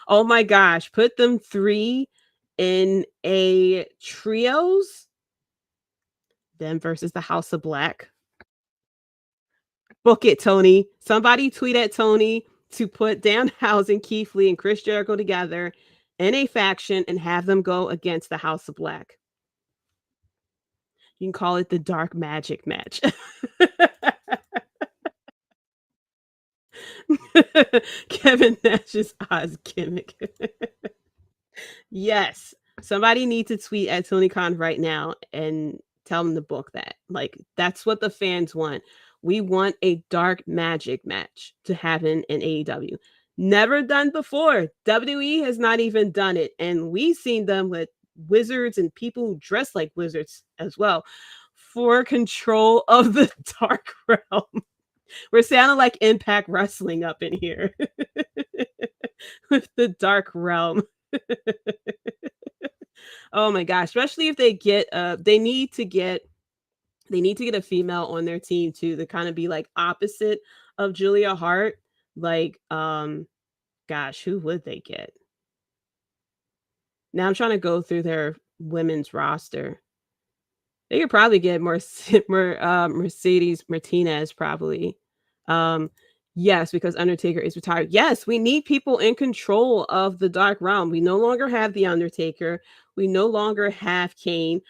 Oh my gosh. Put them 3 in a trios. Them versus the House of Black. Book it, Tony. Somebody tweet at Tony to put Danhausen, Keith Lee, and Chris Jericho together in a faction and have them go against the House of Black. You can call it the Dark Magic match. Kevin Nash's Oz gimmick. Yes. Somebody needs to tweet at Tony Khan right now and tell them to book that. Like, that's what the fans want. We want a dark magic match to happen in AEW. Never done before. WWE has not even done it. And we've seen them with wizards and people who dress like wizards as well for control of the dark realm. We're sounding like Impact Wrestling up in here with the dark realm. Oh my gosh, especially if they get they need to get a female on their team too, to kind of be like opposite of Julia Hart. Like gosh, who would they get? Now I'm trying to go through their women's roster. They could probably get Mercedes Martinez probably. Yes, because Undertaker is retired. Yes, we need people in control of the Dark Realm. We no longer have the Undertaker. We no longer have Kane.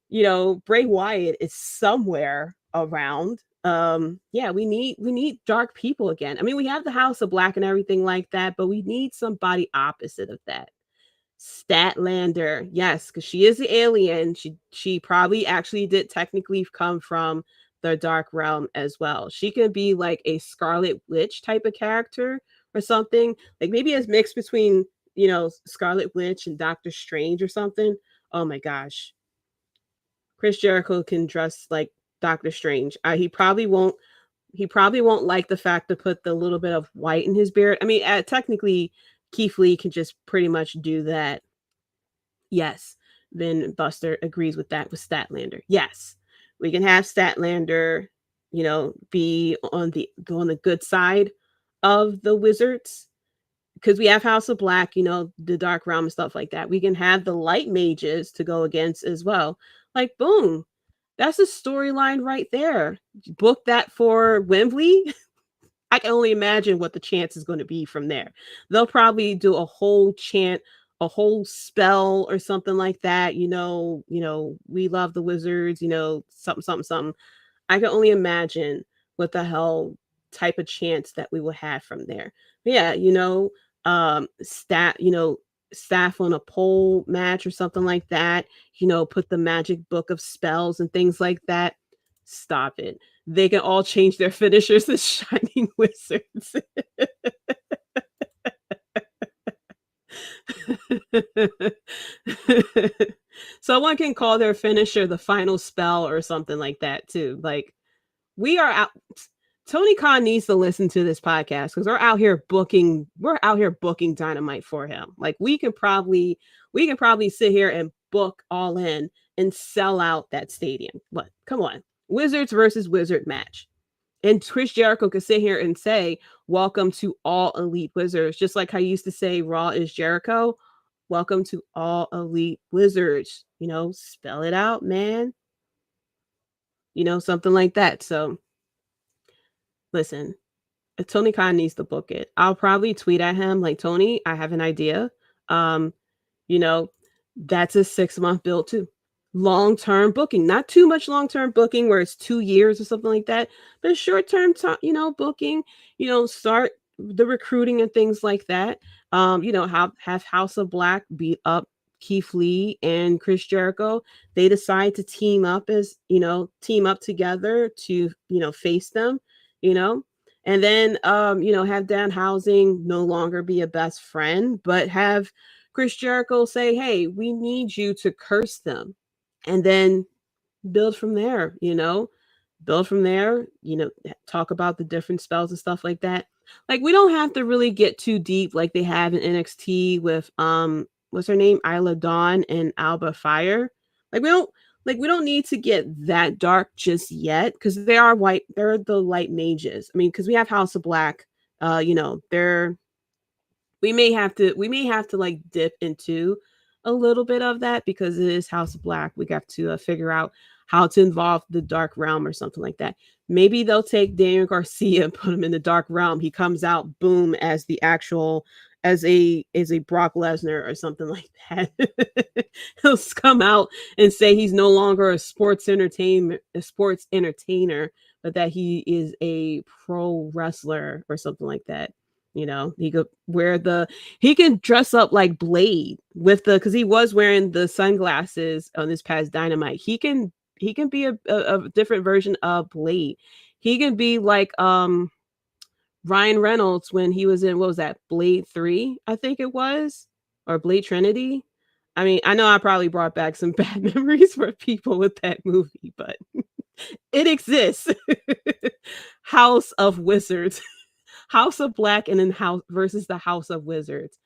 You know, Bray Wyatt is somewhere around. Yeah, we need dark people again. I mean, we have the House of Black and everything like that, but we need somebody opposite of that. Statlander, yes, because she is the alien. She probably actually did technically come from the Dark Realm as well. She could be like a Scarlet Witch type of character or something, like maybe a mix between, you know, Scarlet Witch and Doctor Strange or something. Oh my gosh, Chris Jericho can dress like Doctor Strange. He probably won't like the fact to put the little bit of white in his beard. I mean, technically Keith Lee can just pretty much do that. Yes. Then Buster agrees with that with Statlander. Yes. We can have Statlander, you know, be on the good side of the Wizards, because we have House of Black, you know, the Dark Realm and stuff like that. We can have the Light Mages to go against as well. Like, boom. That's a storyline right there. Book that for Wembley. I can only imagine what the chance is going to be from there. They'll probably do a whole chant, a whole spell or something like that. You know, we love the Wizards, you know, something. I can only imagine what the hell type of chants that we will have from there. But yeah, you know, staff on a pole match or something like that. You know, put the magic book of spells and things like that. Stop it. They can all change their finishers to Shining Wizards. Someone can call their finisher the final spell or something like that too. Like, we are out. Tony Khan needs to listen to this podcast, because we're out here booking Dynamite for him. Like, we can probably sit here and book All In and sell out that stadium. But come on. Wizards versus Wizard match. And Chris Jericho could sit here and say, welcome to All Elite Wizards. Just like I used to say, Raw is Jericho. Welcome to All Elite Wizards. You know, spell it out, man. You know, something like that. So, listen, Tony Khan needs to book it. I'll probably tweet at him like, Tony, I have an idea. you know, that's a 6-month build too. Long-term booking, not too much long-term booking where it's 2 years or something like that, but short-term, booking, start the recruiting and things like that. Have House of Black beat up Keith Lee and Chris Jericho. They decide to team up together to, face them, you know, and then, have Danhausen no longer be a best friend, but have Chris Jericho say, hey, we need you to curse them, and then build from there, build from there, talk about the different spells and stuff like that. Like, we don't have to really get too deep like they have in NXT with what's her name, Isla Dawn and Alba Fire. We don't need to get that dark just yet, because they're the light mages. I mean, because we have House of Black, they're we may have to like dip into a little bit of that, because it is House of Black. We got to figure out how to involve the Dark Realm or something like that. Maybe they'll take Daniel Garcia and put him in the Dark Realm. He comes out, boom, as the actual as a Brock Lesnar or something like that. He'll come out and say he's no longer a sports entertainer, but that he is a pro wrestler or something like that. He could he can dress up like Blade because he was wearing the sunglasses on this past Dynamite. He can be a different version of Blade. He can be like Ryan Reynolds when he was in, what was that, Blade 3, I think it was, or Blade Trinity. I mean, I know I probably brought back some bad memories for people with that movie, but it exists. House of Wizards. House of Black and then House versus the House of Wizards.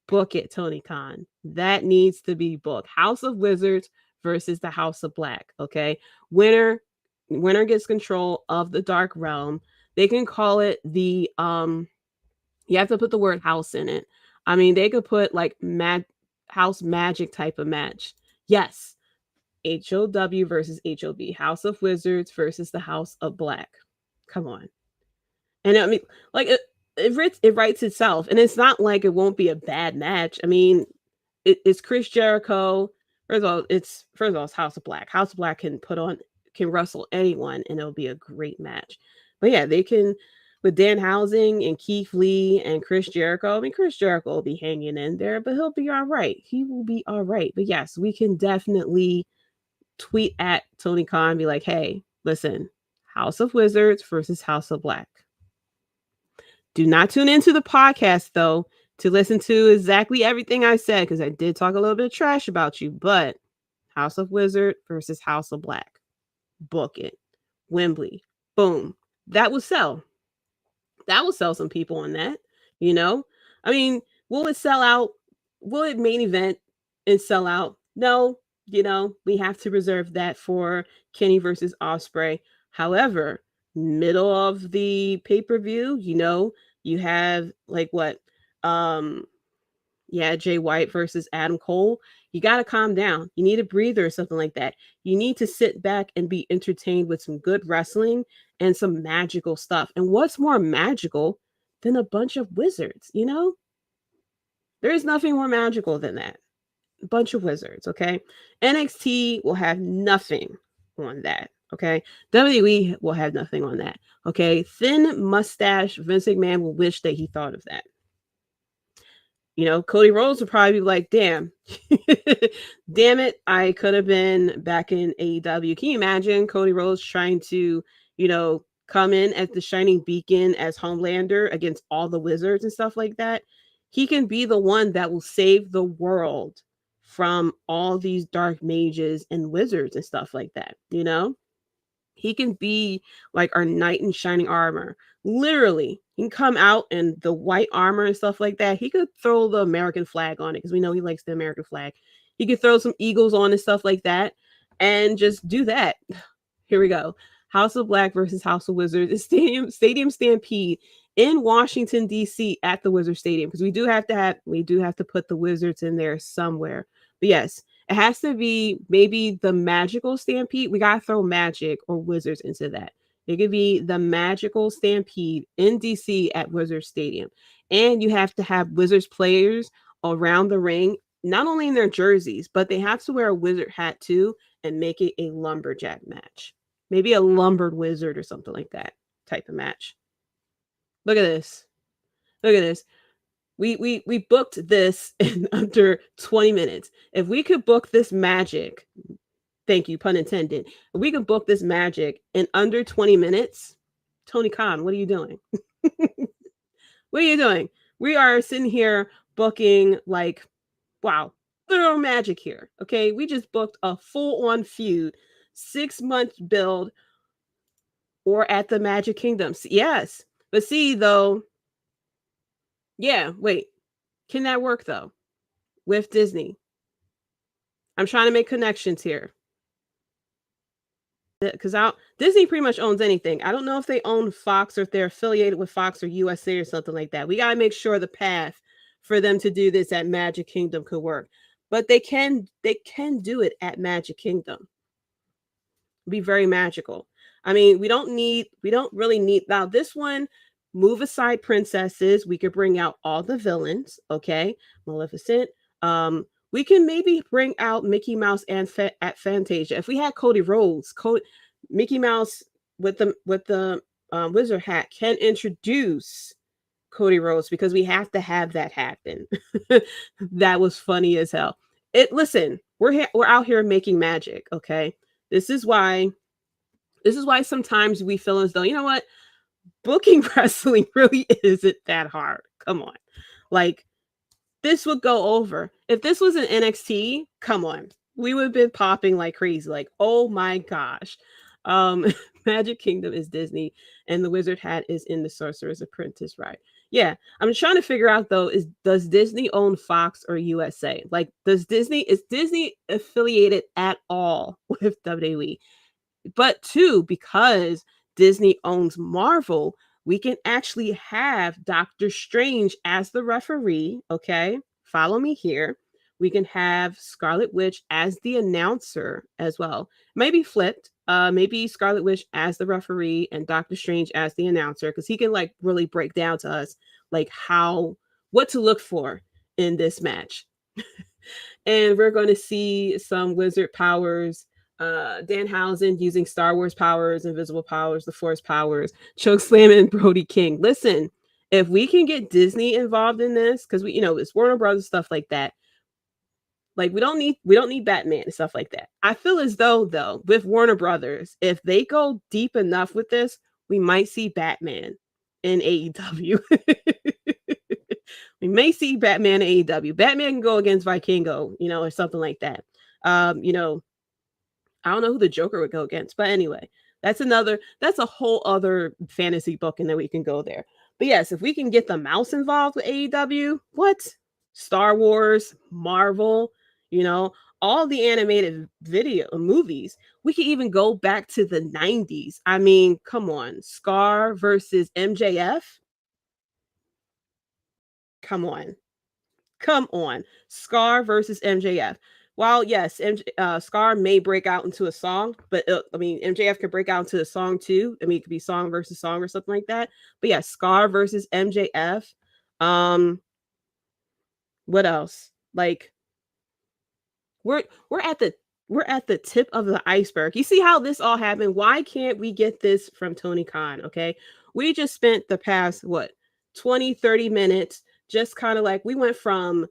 Book it, Tony Khan. That needs to be booked. House of Wizards versus the House of Black. Okay. Winner gets control of the Dark Realm. They can call it the you have to put the word house in it. I mean, they could put like house magic type of match. Yes. HOW versus HOB. House of Wizards versus the House of Black. Come on. And I mean, like it writes itself, and it's not like it won't be a bad match. I mean, it's Chris Jericho. First of all, it's House of Black. House of Black can wrestle anyone, and it'll be a great match. But yeah, they can with Danhausen and Keith Lee and Chris Jericho. I mean, Chris Jericho will be hanging in there, but he'll be all right. He will be all right. But yes, we can definitely tweet at Tony Khan, be like, hey, listen, House of Wizards versus House of Black. Do not tune into the podcast, though, to listen to exactly everything I said, because I did talk a little bit of trash about you. But House of Wizard versus House of Black. Book it. Wembley. Boom. That will sell. That will sell some people on that. I mean, will it sell out? Will it main event and sell out? No. We have to reserve that for Kenny versus Ospreay. However, middle of the pay-per-view, you have like what Jay White versus Adam Cole. You got to calm down. You need a breather or something like that. You need to sit back and be entertained with some good wrestling and some magical stuff. And what's more magical than a bunch of wizards? There is nothing more magical than that. A bunch of wizards. Okay. NXT will have nothing on that. Okay. WWE will have nothing on that. Okay. Thin mustache Vince McMahon will wish that he thought of that. Cody Rhodes would probably be like, damn it. I could have been back in AEW. Can you imagine Cody Rhodes trying to, come in as the shining beacon as Homelander against all the wizards and stuff like that? He can be the one that will save the world from all these dark mages and wizards and stuff like that. He can be like our knight in shining armor. Literally, he can come out in the white armor and stuff like that. He could throw the American flag on it, because we know he likes the American flag. He could throw some eagles on and stuff like that and just do that. Here we go. House of Black versus House of Wizards. Stadium Stampede in Washington, D.C. at the Wizard Stadium, because we do have to put the Wizards in there somewhere. But yes, it has to be maybe the magical Stampede. We got to throw magic or wizards into that. It could be the magical Stampede in DC at Wizard Stadium. And you have to have Wizards players around the ring not only in their jerseys, but they have to wear a wizard hat too and make it a lumberjack match. Maybe a lumbered wizard or something like that type of match. Look at this. Look at this. We booked this in under 20 minutes. If we could book this magic, thank you, pun intended. If we could book this magic in under 20 minutes, Tony Khan, what are you doing? What are you doing? We are sitting here booking like, wow, literal magic here. Okay, we just booked a full-on feud, 6-month build, or at the Magic Kingdom. Yes, but see though, yeah, wait, can that work though with Disney? I'm trying to make connections here. Because Disney pretty much owns anything. I don't know if they own Fox or if they're affiliated with Fox or USA or something like that. We got to make sure the path for them to do this at Magic Kingdom could work. But they can do it at Magic Kingdom. Be very magical. I mean, we don't really need now this one. Move aside princesses. We could bring out all the villains. Okay, Maleficent. We can maybe bring out Mickey Mouse and at Fantasia. If we had Cody Rhodes, Mickey Mouse with the wizard hat can introduce Cody Rhodes because we have to have that happen. That was funny as hell. Listen, we're out here making magic. Okay, this is why sometimes we feel as though, you know what, booking wrestling really isn't that hard. Come on, like. This would go over. If this was an NXT, come on. We would have been popping like crazy. Like, oh my gosh. Magic Kingdom is Disney and the wizard hat is in the Sorcerer's Apprentice ride. Yeah. I'm trying to figure out though, does Disney own Fox or USA? Like, is Disney affiliated at all with WWE? But two, because Disney owns Marvel, we can actually have Doctor Strange as the referee. Okay, follow me here. We can have Scarlet Witch as the announcer as well. Maybe flipped. Maybe Scarlet Witch as the referee and Doctor Strange as the announcer, because he can like really break down to us like what to look for in this match. And we're going to see some wizard powers. Danhausen using Star Wars powers, invisible powers, the Force powers, chokeslam and Brody King. Listen, if we can get Disney involved in this, because it's Warner Brothers stuff like that. Like we don't need Batman and stuff like that. I feel as though with Warner Brothers, if they go deep enough with this, we might see Batman in AEW. We may see Batman in AEW. Batman can go against Vikingo, or something like that. I don't know who the Joker would go against, but anyway, that's a whole other fantasy booking that we can go there. But yes, if we can get the mouse involved with AEW, what? Star Wars, Marvel, all the animated video movies. We can even go back to the 90s. I mean, come on, Scar versus MJF. Come on, Scar versus MJF. While yes, Scar may break out into a song, but MJF could break out into a song too. I mean, it could be song versus song or something like that. But yeah, Scar versus MJF. What else? Like, we're at the tip of the iceberg. You see how this all happened? Why can't we get this from Tony Khan? Okay, we just spent the past 20-30 minutes just kind of like we went from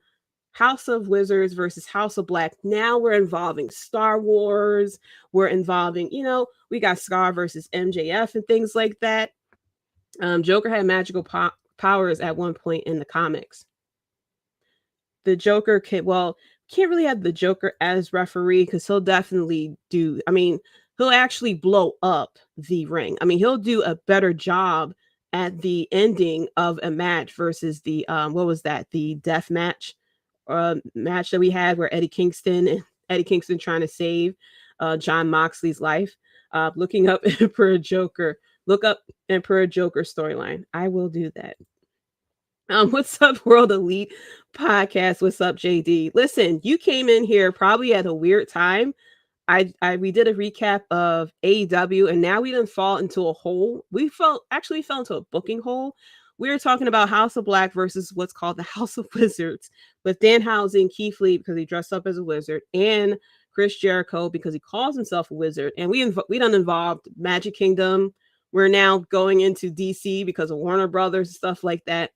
House of Wizards versus House of Black. Now we're involving Star Wars. We're involving, we got Scar versus MJF and things like that. Joker had magical powers at one point in the comics. The Joker can't really have the Joker as referee because he'll definitely he'll actually blow up the ring. I mean, he'll do a better job at the ending of a match versus the, the death match. Match that we had where Eddie Kingston trying to save Jon Moxley's life. Looking up Emperor Joker. Look up Emperor Joker storyline. I will do that. What's up, World Elite Podcast? What's up, JD? Listen, you came in here probably at a weird time. We did a recap of AEW, and now we didn't fall into a hole. We fell into a booking hole we're talking about House of Black versus what's called the House of Wizards with Danhausen, Keith Lee because he dressed up as a wizard, and Chris Jericho because he calls himself a wizard. And we done involved Magic Kingdom. We're now going into DC because of Warner Brothers and stuff like that.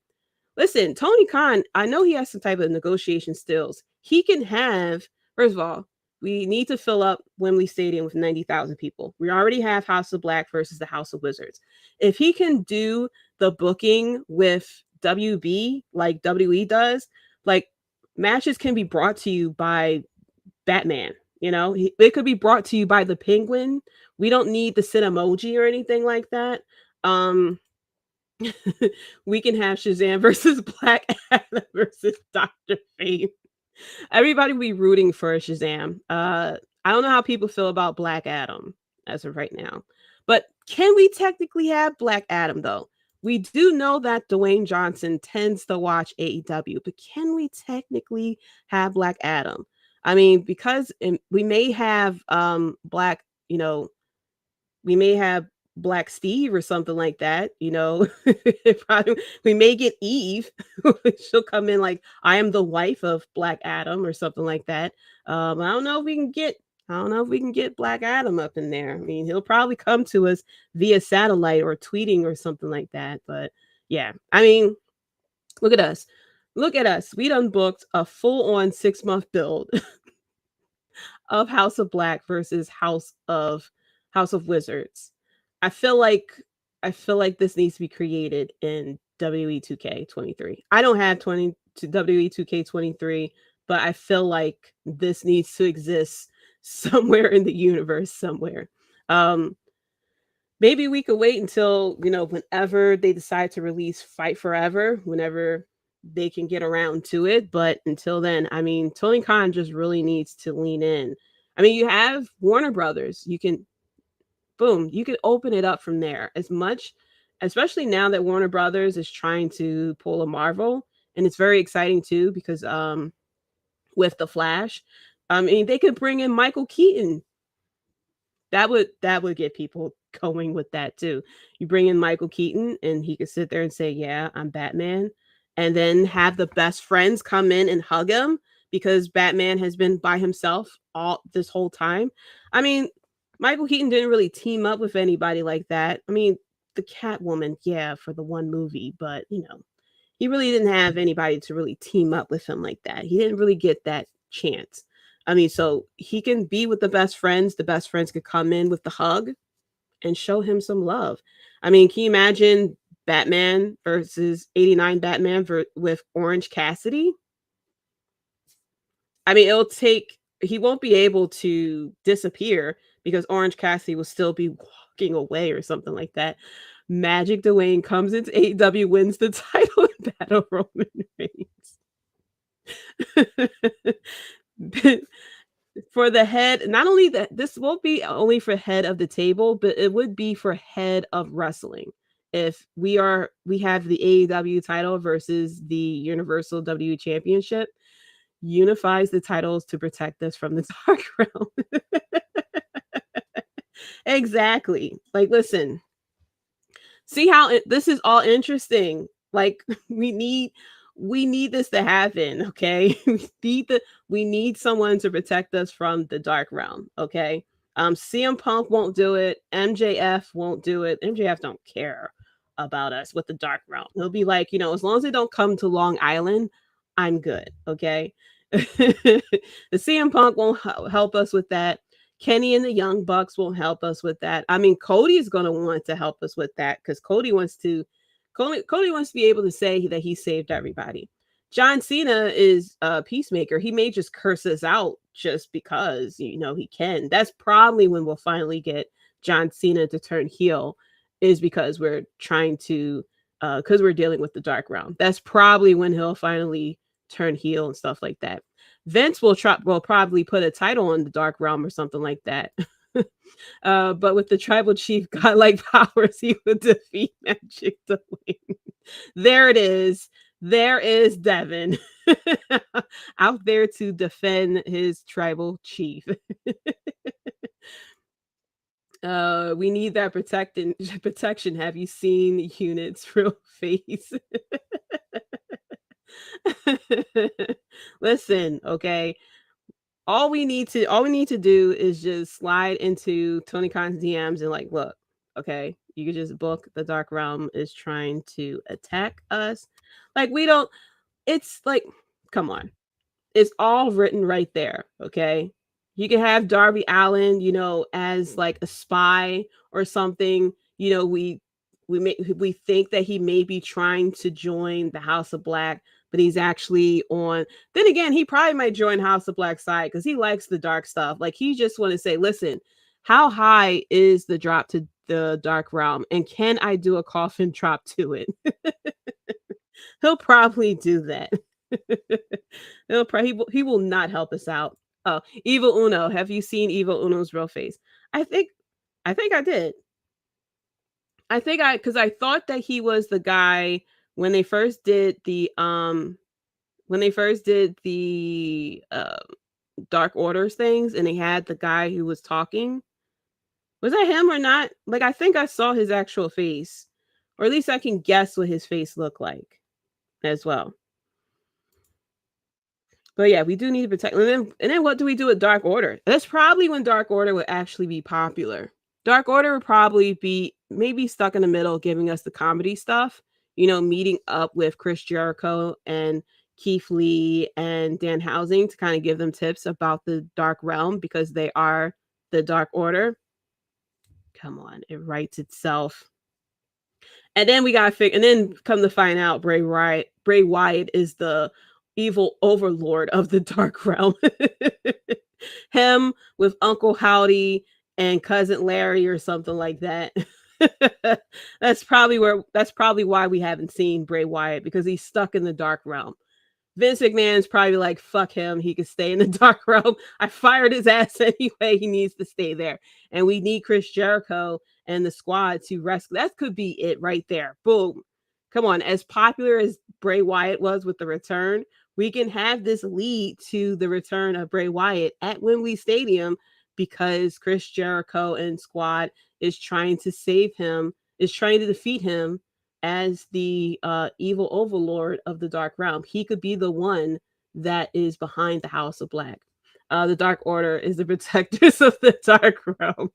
Listen, Tony Khan, I know he has some type of negotiation skills. He can have, first of all, we need to fill up Wembley Stadium with 90,000 people. We already have House of Black versus the House of Wizards. If he can do the booking with WB like WWE does, like matches can be brought to you by Batman. You know, it could be brought to you by the Penguin. We don't need the Sin emoji or anything like that. We can have Shazam versus Black Adam versus Dr. Fate. Everybody will be rooting for Shazam. I don't know how people feel about Black Adam as of right now, but can we technically have Black Adam though? We do know that Dwayne Johnson tends to watch AEW, but can we technically have Black Adam? I mean, because we may have Black, you know, we may have Black Steve or something like that, you know. Probably, we may get Eve. She'll come in like, I am the wife of Black Adam or something like that. I don't know if we can get Black Adam up in there. I mean, he'll probably come to us via satellite or tweeting or something like that. But yeah, I mean, look at us. We done booked a full-on 6-month build of House of Black versus House of Wizards. I feel like this needs to be created in WWE 2K23. I don't have WWE 2K23, but I feel like this needs to exist somewhere in the universe somewhere. Maybe we could wait until, you know, whenever they decide to release Fight Forever, whenever they can get around to it. But until then, I mean, Tony Khan just really needs to lean in. I mean, you have Warner Brothers. You can open it up from there as much, especially now that Warner Brothers is trying to pull a Marvel. And it's very exciting too, because with The Flash, I mean, they could bring in Michael Keaton. That would get people going with that too. You bring in Michael Keaton and he could sit there and say, yeah, I'm Batman. And then have the best friends come in and hug him because Batman has been by himself all this whole time. I mean, Michael Keaton didn't really team up with anybody like that. I mean, the Catwoman, yeah, for the one movie, but you know, he really didn't have anybody to really team up with him like that. He didn't really get that chance. I mean, so he can be with the best friends. The best friends could come in with the hug and show him some love. I mean, can you imagine Batman versus 89 Batman with Orange Cassidy? I mean, he won't be able to disappear because Orange Cassidy will still be walking away or something like that. Magic Dwayne comes into AEW, wins the title in Battle Roman Reigns. For the head, not only that, this won't be only for head of the table, but it would be for head of wrestling. If we have the AEW title versus the Universal WWE Championship, unifies the titles to protect us from the Dark Realm. Exactly. Like, listen, see how this is all interesting. Like, we need this to happen. Okay. We need someone to protect us from the Dark Realm. Okay. CM Punk won't do it. MJF won't do it. MJF don't care about us with the Dark Realm. He'll be like, you know, as long as they don't come to Long Island, I'm good. Okay. The CM Punk won't help us with that. Kenny and the Young Bucks won't help us with that. I mean, Cody is going to want to help us with that because Cody wants to be able to say that he saved everybody. John Cena is a peacemaker. He may just curse us out just because, you know, he can. That's probably when we'll finally get John Cena to turn heel, is because we're trying to, because we're dealing with the Dark Realm. That's probably when he'll finally turn heel and stuff like that. Vince will probably put a title on the Dark Realm or something like that. But with the tribal chief godlike powers, he would defeat Magic Dwayne. There it is. There is Devin out there to defend his tribal chief. We need that protection. Have you seen Unit's real face? Listen, okay. All we need to do is just slide into Tony Khan's DMs and like, look, okay, you can just book the Dark Realm is trying to attack us. Like we don't. It's like, come on, it's all written right there. Okay, you can have Darby Allen, as like a spy or something. We think that he may be trying to join the House of Black, but he's actually on. Then again, he probably might join House of Black side because he likes the dark stuff. Like he just want to say, listen, how high is the drop to the Dark Realm, and can I do a coffin drop to it? He'll probably do that. He will not help us out. Oh, Evil Uno. Have you seen Evil Uno's real face? I think I did. Because I thought that he was the guy when they first did the Dark Orders things, and they had the guy who was talking. Was that him or not? Like I think I saw his actual face, or at least I can guess what his face looked like as well. But yeah, we do need to protect. And then what do we do with Dark Order? That's probably when Dark Order would actually be popular. Dark Order would probably be maybe stuck in the middle, giving us the comedy stuff, meeting up with Chris Jericho and Keith Lee and Dan Housing to kind of give them tips about the Dark Realm because they are the Dark Order. Come on, it writes itself. And then we got to and then come to find out Bray Wyatt is the evil overlord of the Dark Realm. Him with Uncle Howdy and Cousin Larry or something like that. That's probably why we haven't seen Bray Wyatt, because he's stuck in the Dark Realm. Vince McMahon's probably like, fuck him, he can stay in the Dark Realm. I fired his ass anyway, he needs to stay there. And we need Chris Jericho and the squad to rescue. That could be it right there. Boom. Come on, as popular as Bray Wyatt was with the return, we can have this lead to the return of Bray Wyatt at Wembley Stadium, because Chris Jericho and squad is trying to save him, is trying to defeat him as the evil overlord of the Dark Realm. He could be the one that is behind the House of Black. The Dark Order is the protectors of the Dark Realm.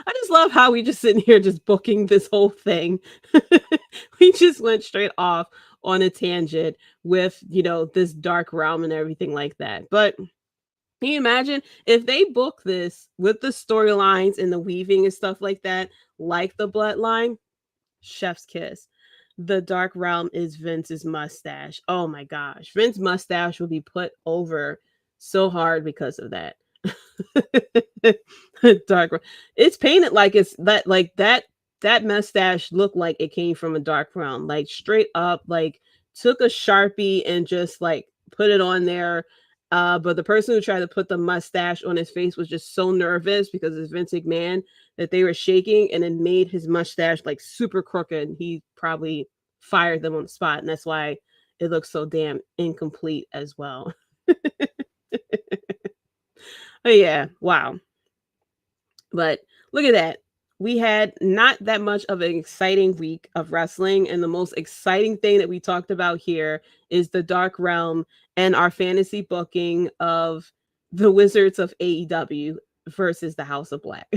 I just love how we just sitting here just booking this whole thing. We just went straight off on a tangent with, this Dark Realm and everything like that. But can you imagine if they book this with the storylines and the weaving and stuff like that, like the Bloodline? Chef's kiss. The Dark Realm is Vince's mustache. Oh my gosh. Vince's mustache will be put over so hard because of that. Dark Realm. It's painted like it's that mustache looked like it came from a Dark Realm. Like straight up, like took a Sharpie and just like put it on there. But the person who tried to put the mustache on his face was just so nervous because it's Vince McMahon that they were shaking, and it made his mustache like super crooked. And he probably fired them on the spot, and that's why it looks so damn incomplete as well. Oh yeah, wow. But look at that. We had not that much of an exciting week of wrestling, and the most exciting thing that we talked about here is the Dark Realm and our fantasy booking of the Wizards of AEW versus the House of Black.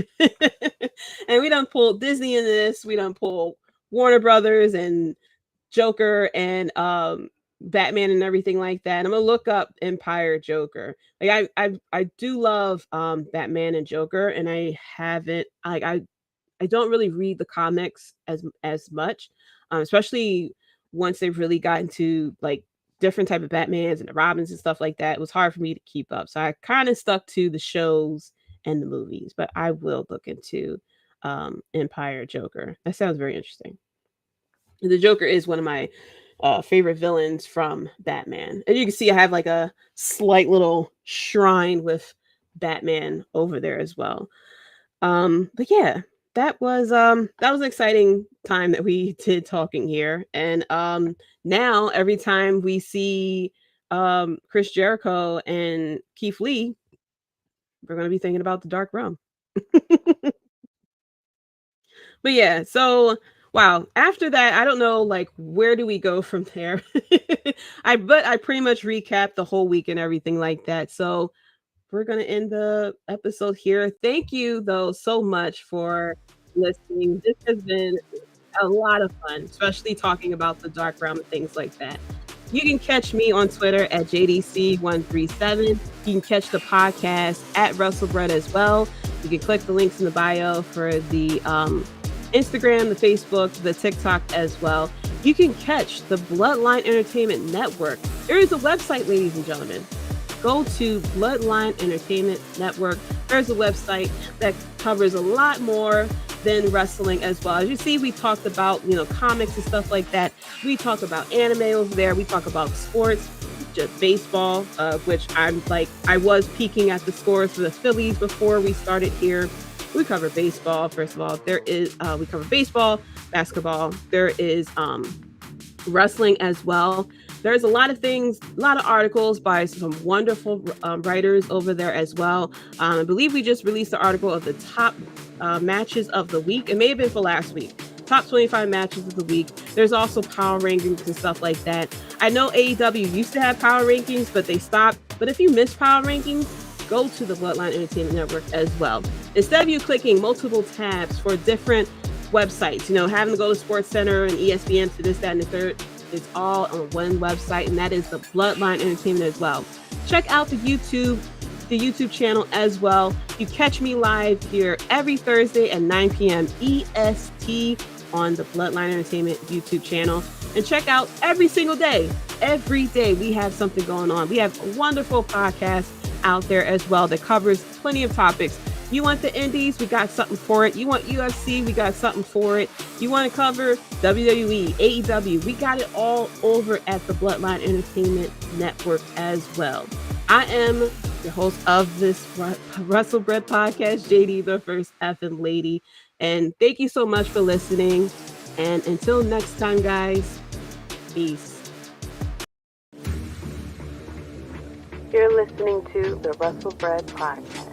And we done pulled Disney in this. We done pulled Warner Brothers and Joker and Batman and everything like that. I'm gonna look up Empire Joker. Like I do love Batman and Joker, and I haven't I don't really read the comics as much, especially once they've really gotten to like different type of Batmans and the Robins and stuff like that. It was hard for me to keep up, so I kind of stuck to the shows and the movies. But I will look into Empire Joker. That sounds very interesting. The Joker is one of my favorite villains from Batman, and you can see I have like a slight little shrine with Batman over there as well. But yeah, that was an exciting time that we did talking here. And now every time we see Chris Jericho and Keith Lee, we're going to be thinking about the Dark Realm. But yeah, so wow. After that, I don't know, like, where do we go from there? I pretty much recapped the whole week and everything like that. So we're gonna end the episode here. Thank you though so much for listening. This has been a lot of fun, especially talking about the dark realm and things like that. You can catch me on Twitter at JDC137. You can catch the podcast at WrestleBread as well. You can click the links in the bio for the Instagram, the Facebook, the TikTok as well. You can catch the Bloodline Entertainment Network. There is a website, ladies and gentlemen. Go to Bloodline Entertainment Network. There's a website that covers a lot more than wrestling as well. As you see, we talked about, comics and stuff like that. We talk about anime over there. We talk about sports, just baseball, which I was peeking at the scores for the Phillies before we started here. We cover baseball. First of all, we cover baseball, basketball. There is wrestling as well. There's a lot of things, a lot of articles by some wonderful writers over there as well. I believe we just released the article of the top matches of the week. It may have been for last week. Top 25 matches of the week. There's also power rankings and stuff like that. I know AEW used to have power rankings, but they stopped. But if you miss power rankings, go to the Bloodline Entertainment Network as well. Instead of you clicking multiple tabs for different websites, having to go to Sports Center and ESPN to this, that, and the third, it's all on one website, and that is the Bloodline Entertainment as well. Check out the YouTube channel as well. You catch me live here every Thursday at 9 p.m. EST on the Bloodline Entertainment YouTube channel. And check out every single day. Every day we have something going on. We have a wonderful podcast out there as well that covers plenty of topics. You want the indies? We got something for it. You want UFC? We got something for it. You want to cover WWE, AEW? We got it all over at the Bloodline Entertainment Network as well. I am your host of this WrestleBread podcast, JD, the first effing lady. And thank you so much for listening. And until next time, guys, peace. You're listening to the WrestleBread podcast.